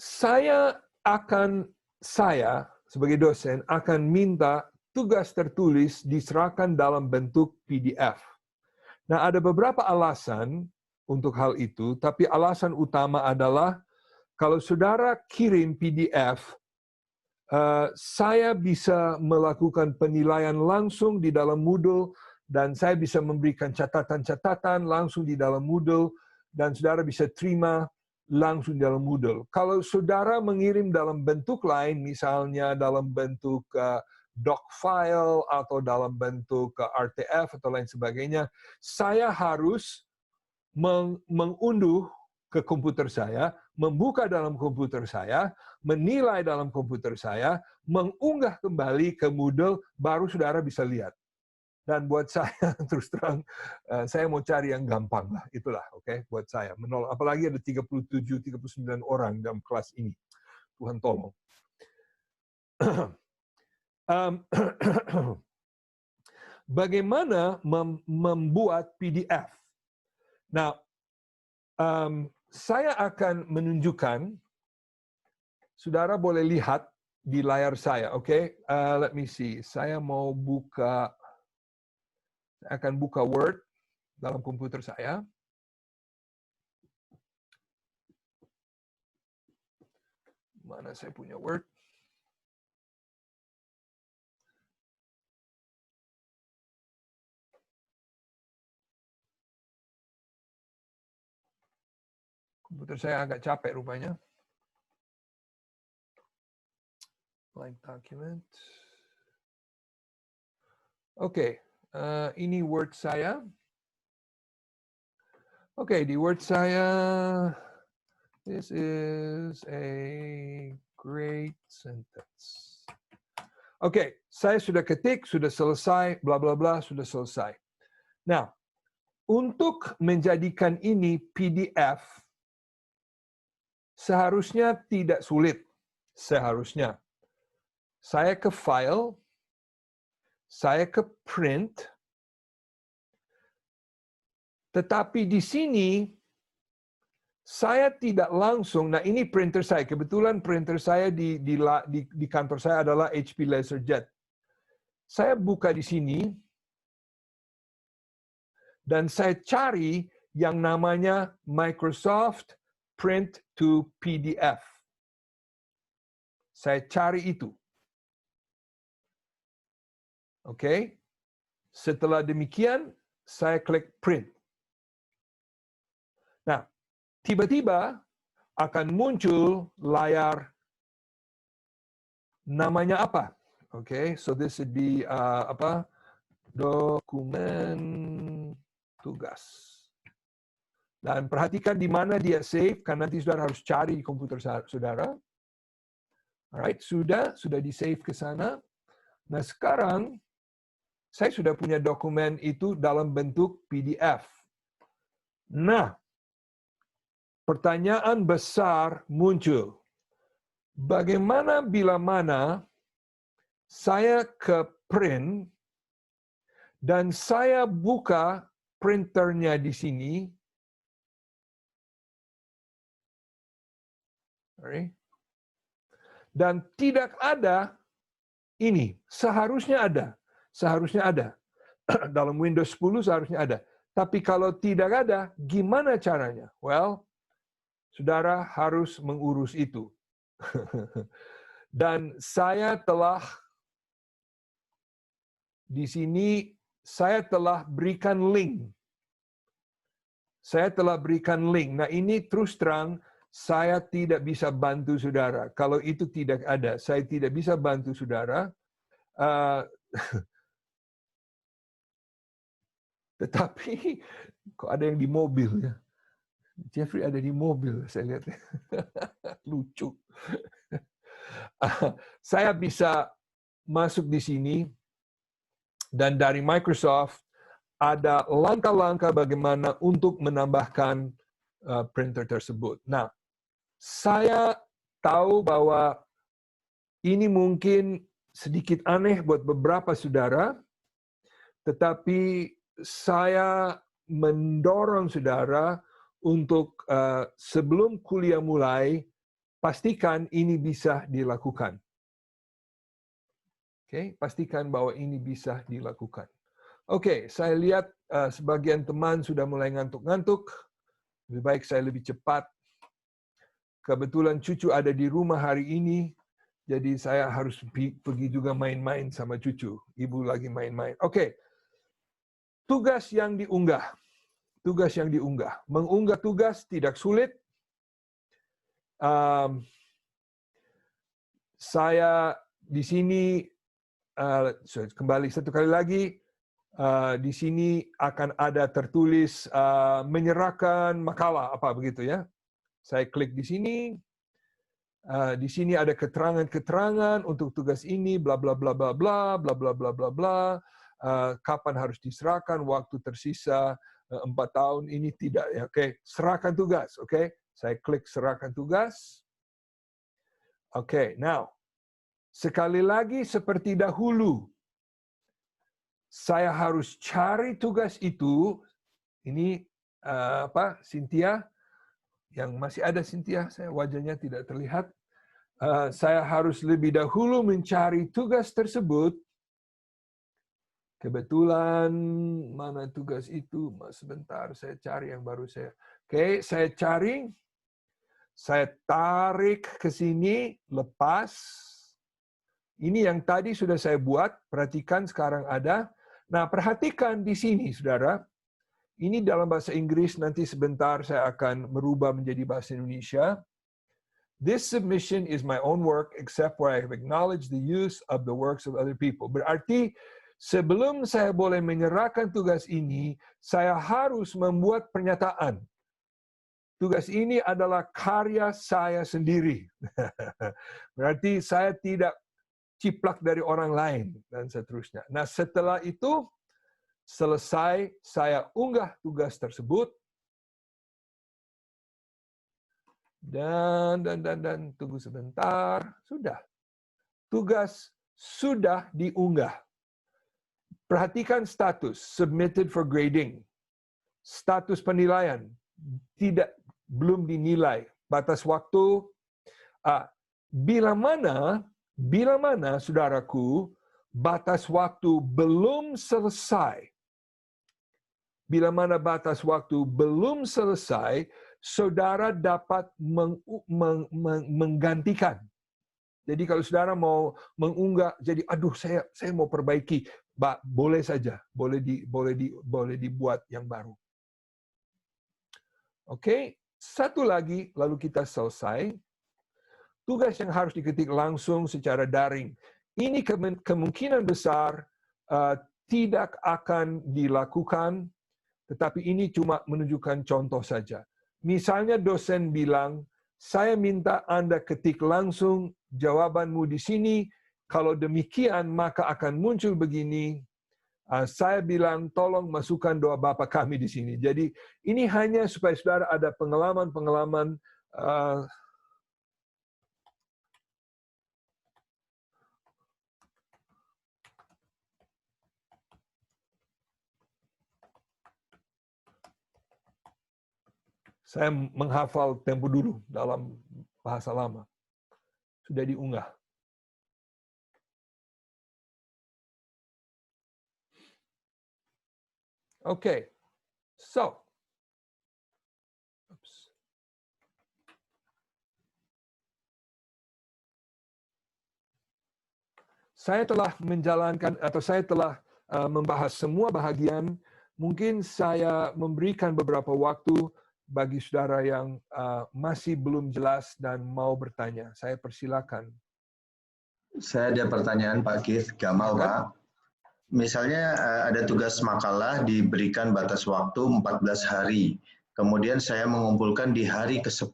Saya sebagai dosen akan minta tugas tertulis diserahkan dalam bentuk PDF. Nah, ada beberapa alasan untuk hal itu, tapi alasan utama adalah kalau saudara kirim PDF, saya bisa melakukan penilaian langsung di dalam Moodle dan saya bisa memberikan catatan-catatan langsung di dalam Moodle dan saudara bisa terima langsung di dalam Moodle. Kalau saudara mengirim dalam bentuk lain, misalnya dalam bentuk doc file atau dalam bentuk RTF atau lain sebagainya, saya harus mengunduh ke komputer saya, membuka dalam komputer saya, menilai dalam komputer saya, mengunggah kembali ke Moodle, baru saudara bisa lihat. Dan buat saya, terus terang, saya mau cari yang gampang lah. Itulah, oke, buat saya. Apalagi ada 37-39 orang dalam kelas ini. Tuhan tolong. Bagaimana membuat PDF? Nah, saya akan menunjukkan, saudara boleh lihat di layar saya, oke? Let me see. Saya mau buka. Saya akan buka Word dalam komputer saya. Mana saya punya Word? Komputer saya agak capek rupanya. Blank document. Oke. Ini Word saya. Oke, di Word saya, this is a great sentence. Oke, saya sudah ketik, sudah selesai, bla bla bla, sudah selesai. Nah, untuk menjadikan ini PDF, seharusnya tidak sulit. Seharusnya. Saya ke File, saya ke Print, tetapi di sini saya tidak langsung, nah ini printer saya, kebetulan printer saya di kantor saya adalah HP LaserJet. Saya buka di sini, dan saya cari yang namanya Microsoft Print to PDF. Saya cari itu. Oke. Setelah demikian, saya klik Print. Nah, tiba-tiba akan muncul layar namanya apa? Oke, so this would be dokumen tugas. Dan perhatikan di mana dia save, karena nanti saudara harus cari di komputer saudara. Alright, sudah di-save ke sana. Nah, sekarang saya sudah punya dokumen itu dalam bentuk PDF. Nah, pertanyaan besar muncul. Bagaimana bila mana saya ke print dan saya buka printernya di sini. Dan tidak ada ini seharusnya ada. Seharusnya ada. Dalam Windows 10 seharusnya ada. Tapi kalau tidak ada, gimana caranya? Well, saudara harus mengurus itu. Dan saya telah di sini saya telah berikan link. Saya telah berikan link. Nah, ini terus terang saya tidak bisa bantu saudara. Kalau itu tidak ada, saya tidak bisa bantu saudara. Tetapi kok ada yang di mobil ya? Jeffrey ada di mobil, saya lihat. Lucu. Saya bisa masuk di sini dan dari Microsoft ada langkah-langkah bagaimana untuk menambahkan printer tersebut. Nah, saya tahu bahwa ini mungkin sedikit aneh buat beberapa saudara, tetapi saya mendorong saudara untuk sebelum kuliah mulai, pastikan ini bisa dilakukan. Oke, pastikan bahwa ini bisa dilakukan. Oke, saya lihat sebagian teman sudah mulai ngantuk-ngantuk. Lebih baik saya lebih cepat. Kebetulan cucu ada di rumah hari ini, jadi saya harus pergi juga main-main sama cucu. Ibu lagi main-main. Oke, tugas yang diunggah. Tugas yang diunggah. Mengunggah tugas tidak sulit. Saya di sini kembali satu kali lagi, di sini akan ada tertulis menyerahkan makalah apa begitu ya. Saya klik di sini. Di sini ada keterangan-keterangan untuk tugas ini, bla bla bla bla bla bla bla bla bla bla. Kapan harus diserahkan, waktu tersisa 4 tahun ini tidak ya. Oke, serahkan tugas. Oke, saya klik serahkan tugas. Oke, now sekali lagi seperti dahulu, saya harus cari tugas itu. Ini Cynthia, yang masih ada Cynthia, saya wajahnya tidak terlihat. Saya harus lebih dahulu mencari tugas tersebut. Kebetulan mana tugas itu? Sebentar, saya cari yang baru saya. Oke, saya cari. Saya tarik ke sini, lepas. Ini yang tadi sudah saya buat, perhatikan sekarang ada. Nah, perhatikan di sini, saudara. Ini dalam bahasa Inggris, nanti sebentar saya akan merubah menjadi bahasa Indonesia. This submission is my own work, except where I have acknowledged the use of the works of other people. Berarti, sebelum saya boleh menyerahkan tugas ini, saya harus membuat pernyataan. Tugas ini adalah karya saya sendiri. Berarti saya tidak ciplak dari orang lain, dan seterusnya. Nah, setelah itu, selesai, saya unggah tugas tersebut. Dan tunggu sebentar. Sudah. Tugas sudah diunggah. Perhatikan status, submitted for grading. Status penilaian, belum dinilai. Batas waktu, bila mana, saudaraku, batas waktu belum selesai. Bila mana batas waktu belum selesai, saudara dapat menggantikan. Jadi kalau saudara mau mengunggah, jadi aduh saya mau perbaiki, boleh saja, boleh dibuat yang baru. Oke, satu lagi, lalu kita selesai. Tugas yang harus diketik langsung secara daring. Ini kemungkinan besar tidak akan dilakukan, tetapi ini cuma menunjukkan contoh saja. Misalnya dosen bilang, saya minta Anda ketik langsung jawabanmu di sini, kalau demikian maka akan muncul begini. Saya bilang, tolong masukkan doa Bapa kami di sini. Jadi ini hanya supaya saudara ada pengalaman-pengalaman saya menghafal tempo dulu dalam bahasa lama. Sudah diunggah. Okay, so saya telah menjalankan atau saya telah membahas semua bahagian. Mungkin saya memberikan beberapa waktu bagi saudara yang masih belum jelas dan mau bertanya. Saya persilakan. Saya ada pertanyaan Pak Keith, Gamal Pak. Misalnya ada tugas makalah diberikan batas waktu 14 hari. Kemudian saya mengumpulkan di hari ke-10.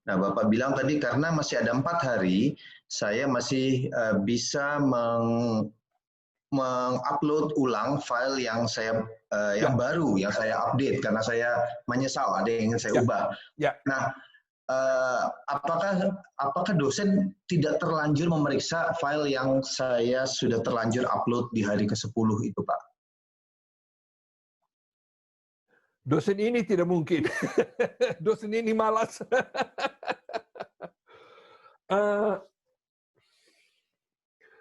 Nah, Bapak bilang tadi karena masih ada 4 hari, saya masih bisa mengupload ulang file yang saya yang baru, yang saya update karena saya menyesal ada yang ingin saya ubah. Nah, apakah dosen tidak terlanjur memeriksa file yang saya sudah terlanjur upload di hari ke-10 itu, Pak? Dosen ini tidak mungkin. Dosen ini malas.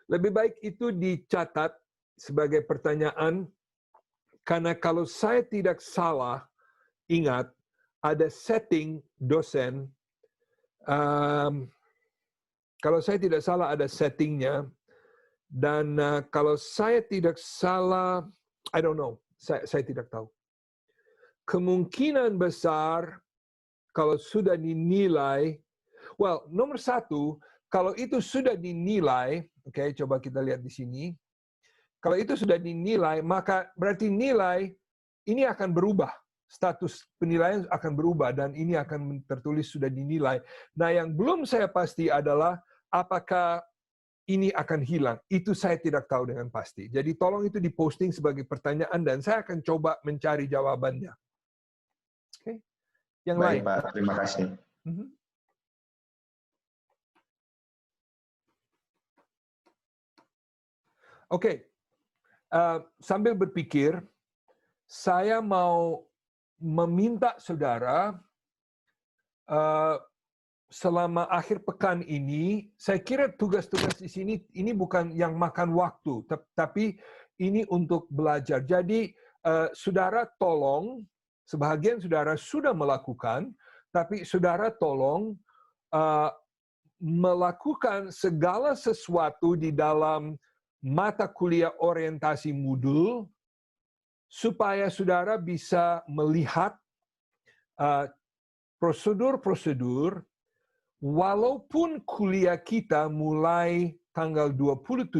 Lebih baik itu dicatat sebagai pertanyaan, karena kalau saya tidak salah, ingat, ada setting dosen, kalau saya tidak salah ada settingnya, dan kalau saya tidak salah, I don't know, saya tidak tahu. Kemungkinan besar kalau sudah dinilai, well, nomor satu, kalau itu sudah dinilai, oke, coba kita lihat di sini. Kalau itu sudah dinilai, maka berarti nilai ini akan berubah. Status penilaian akan berubah dan ini akan tertulis sudah dinilai. Nah, yang belum saya pasti adalah apakah ini akan hilang. Itu saya tidak tahu dengan pasti. Jadi tolong itu diposting sebagai pertanyaan dan saya akan coba mencari jawabannya. Oke. Yang lain. Baik, Pak. Terima kasih. Oke. Sambil berpikir, saya mau meminta saudara selama akhir pekan ini, saya kira tugas-tugas di sini ini bukan yang makan waktu, tapi ini untuk belajar. Jadi saudara tolong, sebahagian saudara sudah melakukan, tapi saudara tolong melakukan segala sesuatu di dalam mata kuliah orientasi Moodle supaya saudara bisa melihat prosedur-prosedur walaupun kuliah kita mulai tanggal 27,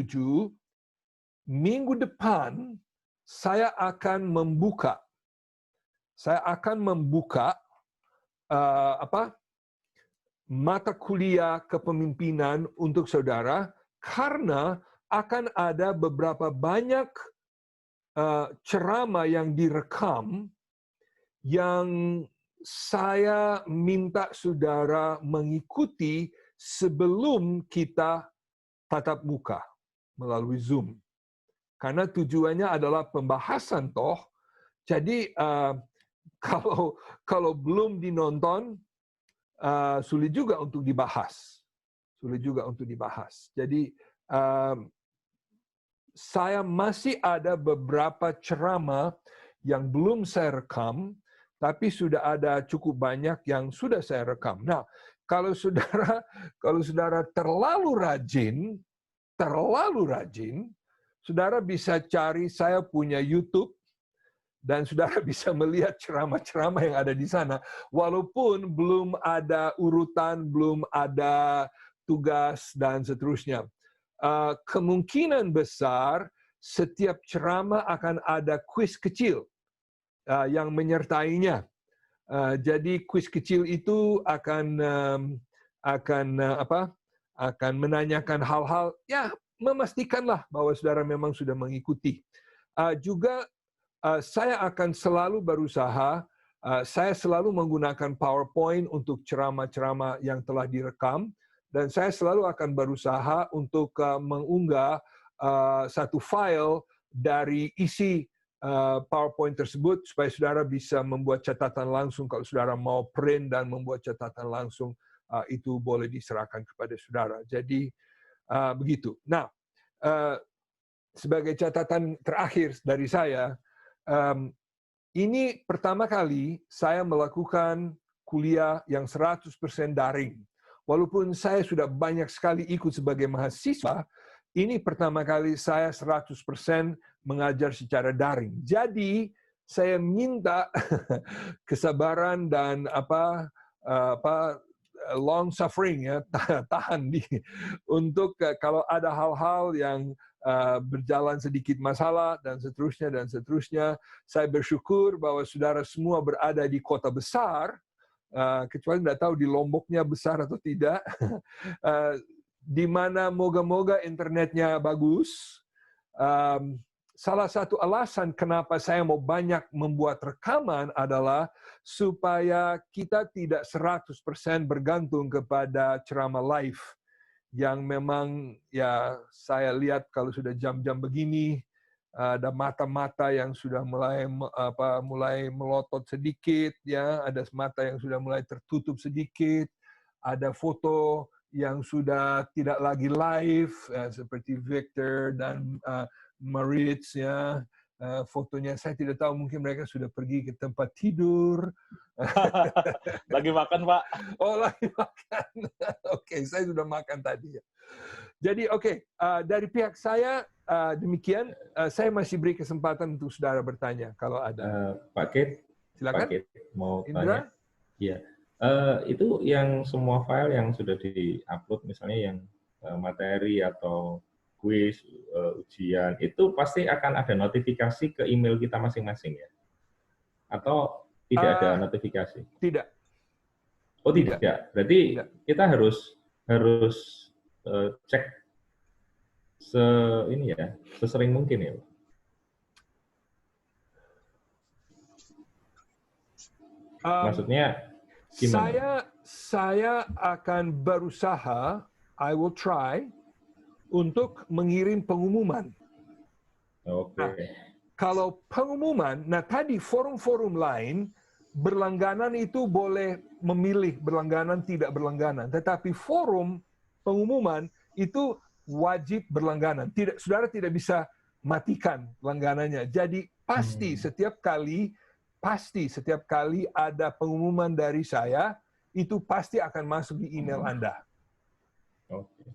minggu depan saya akan membuka mata kuliah kepemimpinan untuk saudara karena akan ada beberapa banyak ceramah yang direkam yang saya minta saudara mengikuti sebelum kita tatap muka melalui Zoom. Karena tujuannya adalah pembahasan toh. Jadi kalau belum dinonton sulit juga untuk dibahas. Jadi saya masih ada beberapa ceramah yang belum saya rekam, tapi sudah ada cukup banyak yang sudah saya rekam. Nah, kalau saudara terlalu rajin, saudara bisa cari, saya punya YouTube, dan saudara bisa melihat ceramah-ceramah yang ada di sana. Walaupun belum ada urutan, belum ada tugas, dan seterusnya. Kemungkinan besar setiap ceramah akan ada kuis kecil yang menyertainya. Jadi kuis kecil itu akan menanyakan hal-hal, ya memastikanlah bahwa saudara memang sudah mengikuti. Juga saya akan selalu berusaha, saya selalu menggunakan PowerPoint untuk ceramah-ceramah yang telah direkam. Dan saya selalu akan berusaha untuk mengunggah satu file dari isi PowerPoint tersebut supaya saudara bisa membuat catatan langsung. Kalau saudara mau print dan membuat catatan langsung, itu boleh diserahkan kepada saudara. Jadi begitu. Nah, sebagai catatan terakhir dari saya, ini pertama kali saya melakukan kuliah yang 100% daring. Walaupun saya sudah banyak sekali ikut sebagai mahasiswa, ini pertama kali saya 100% mengajar secara daring. Jadi, saya minta kesabaran dan long suffering, ya, tahan untuk kalau ada hal-hal yang berjalan sedikit masalah dan seterusnya. Saya bersyukur bahwa saudara semua berada di kota besar, kecuali tidak tahu di Lomboknya besar atau tidak, di mana moga-moga internetnya bagus. Salah satu alasan kenapa saya mau banyak membuat rekaman adalah supaya kita tidak 100% bergantung kepada ceramah live. Yang memang ya saya lihat kalau sudah jam-jam begini ada mata-mata yang sudah mulai melotot sedikit, ya, ada mata yang sudah mulai tertutup sedikit, ada foto yang sudah tidak lagi live seperti Victor dan Maritz, ya. Fotonya saya tidak tahu, mungkin mereka sudah pergi ke tempat tidur. Lagi makan, Pak. Oh, lagi makan. Oke, saya sudah makan tadi. Jadi, dari pihak saya demikian. Saya masih beri kesempatan untuk saudara bertanya kalau ada. Pak Kit, silakan. Pak Kit mau Indra? tanya. Iya. Itu yang semua file yang sudah di-upload, misalnya yang materi atau kuis, ujian, itu pasti akan ada notifikasi ke email kita masing-masing, ya? Atau tidak ada notifikasi? Tidak. Oh, tidak. Berarti tidak. Kita harus cek sesering mungkin, ya? Maksudnya gimana? Saya akan berusaha, I will try, untuk mengirim pengumuman. Oke. Nah, kalau pengumuman, tadi forum-forum lain berlangganan itu boleh memilih berlangganan tidak berlangganan, tetapi forum pengumuman itu wajib berlangganan. Saudara tidak bisa matikan langganannya. Jadi pasti setiap kali ada pengumuman dari saya, itu pasti akan masuk di email Anda.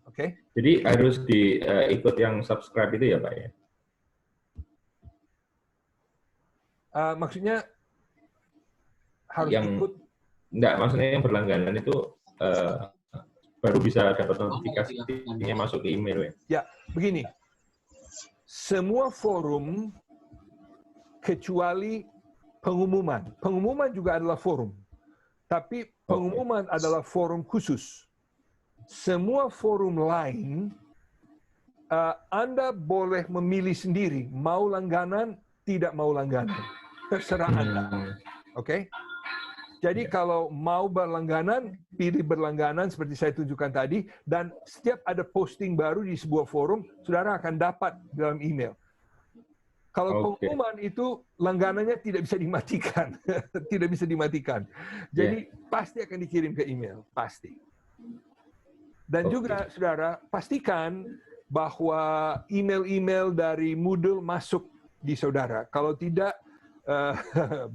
Oke. Jadi harus ikut yang subscribe itu, ya, Pak, ya? Maksudnya harus yang ikut? Enggak, maksudnya yang berlangganan itu baru bisa dapat notifikasinya masuk ke email, ya? Ya, begini. Semua forum kecuali pengumuman. Pengumuman juga adalah forum. Tapi pengumuman adalah forum khusus. Semua forum lain, Anda boleh memilih sendiri, mau langganan, tidak mau langganan. Terserah Anda. Oke? Jadi kalau mau berlangganan, pilih berlangganan seperti saya tunjukkan tadi, dan setiap ada posting baru di sebuah forum, saudara akan dapat dalam email. Kalau pengumuman itu langganannya tidak bisa dimatikan. Tidak bisa dimatikan. Jadi pasti akan dikirim ke email. Pasti. Dan juga, saudara, pastikan bahwa email-email dari Moodle masuk di saudara. Kalau tidak,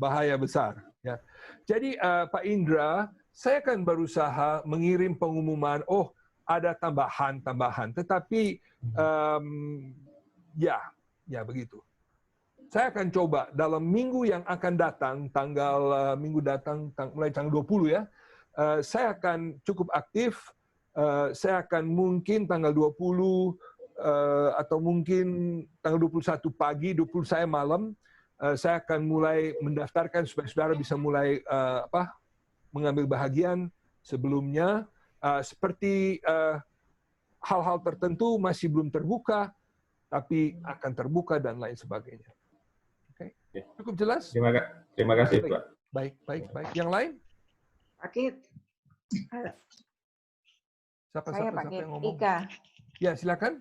bahaya besar. Ya. Jadi, Pak Indra, saya akan berusaha mengirim pengumuman, ada tambahan. Tetapi, ya begitu. Saya akan coba dalam minggu yang akan datang, mulai tanggal 20, ya, saya akan cukup aktif. Saya akan mungkin tanggal 20 atau mungkin tanggal 21 pagi, 20 saya malam, saya akan mulai mendaftarkan supaya saudara bisa mulai mengambil bahagian sebelumnya. Seperti hal-hal tertentu masih belum terbuka, tapi akan terbuka dan lain sebagainya. Oke, cukup jelas? Terima kasih, Pak. Baik. Yang lain? Pak Kit. Saya Pak Kit, Ika. Ya, silakan.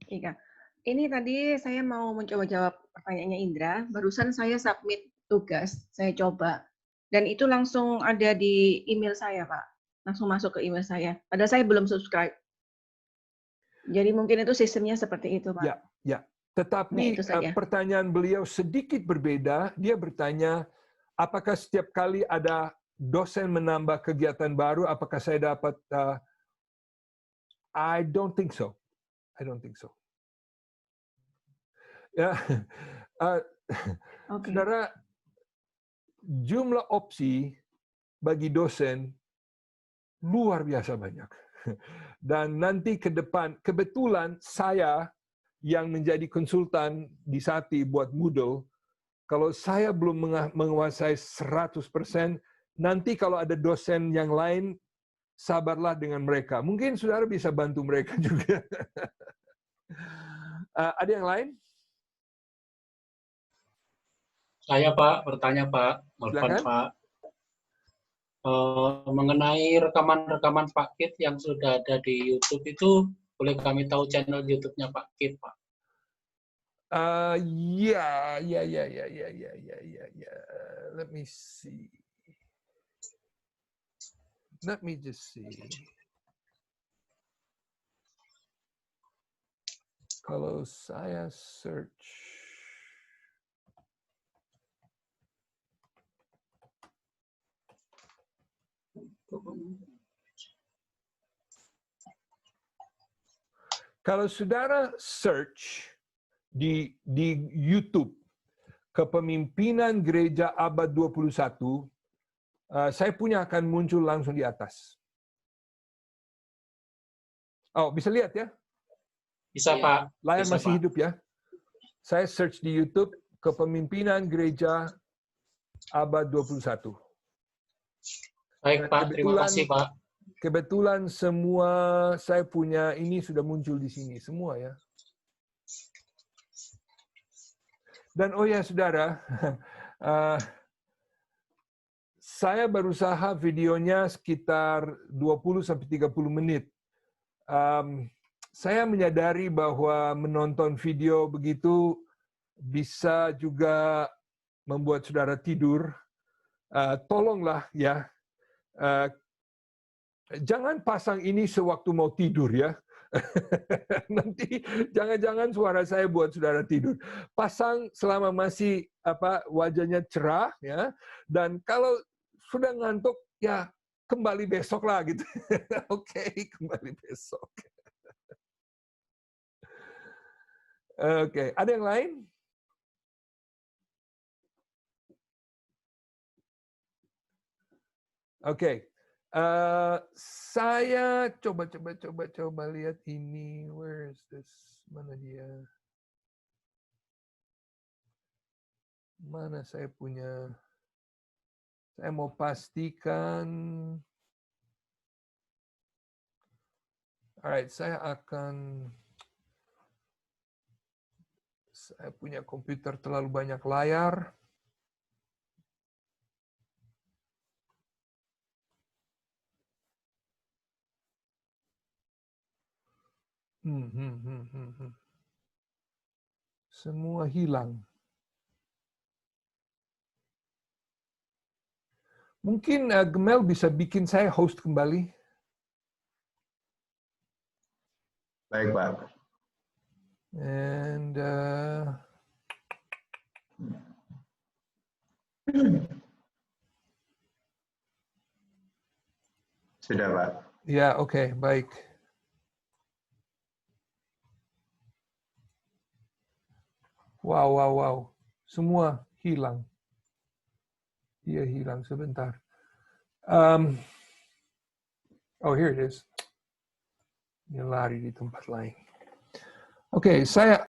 Ika. Ini tadi saya mau mencoba jawab pertanyaannya Indra. Barusan saya submit tugas, saya coba. Dan itu langsung ada di email saya, Pak. Langsung masuk ke email saya. Padahal saya belum subscribe. Jadi mungkin itu sistemnya seperti itu, Pak. Ya. Tetapi pertanyaan beliau sedikit berbeda. Dia bertanya, apakah setiap kali ada dosen menambah kegiatan baru, apakah saya dapat? I don't think so. I don't think so. Ya, Saudara, jumlah opsi bagi dosen luar biasa banyak. Dan nanti ke depan, kebetulan saya yang menjadi konsultan di Sati buat Moodle, kalau saya belum menguasai 100%, nanti kalau ada dosen yang lain, sabarlah dengan mereka. Mungkin saudara bisa bantu mereka juga. Ada yang lain? Saya Pak, bertanya Pak, Pak. Mengenai rekaman-rekaman Pak Kit yang sudah ada di YouTube itu, boleh kami tahu channel YouTube-nya Pak Kit, Pak? Ya. Let me see. Let me just see. Kalau saya search. Kalau saudara search di YouTube Kepemimpinan Gereja Abad 21, saya punya akan muncul langsung di atas. Oh, bisa lihat ya? Bisa, Pak. Layar bisa, masih Pak. hidup ya? Saya search di YouTube Kepemimpinan Gereja Abad 21. Baik, Pak. Terima kasih, Pak. Kebetulan semua saya punya ini sudah muncul di sini. Semua ya. Dan oh ya, saudara. Saya berusaha videonya sekitar 20-30 menit. Saya menyadari bahwa menonton video begitu bisa juga membuat saudara tidur. Tolonglah ya, jangan pasang ini sewaktu mau tidur ya. Nanti jangan-jangan suara saya buat saudara tidur. Pasang selama masih wajahnya cerah ya. Dan kalau sudah ngantuk ya kembali besok lah gitu. Oke, kembali besok. Oke, ada yang lain? Oke, saya coba lihat ini. Where is this? Mana dia? Mana saya punya? Saya mau pastikan. Alright, saya punya komputer terlalu banyak layar. Semua hilang. Mungkin Gemel bisa bikin saya host kembali. Baik, Pak. And sudah, Pak. Ya, oke, baik. Wow. Semua hilang. Dia hilang sebentar. Oh, here it is. Dia lari di tempat lain. Oke, saya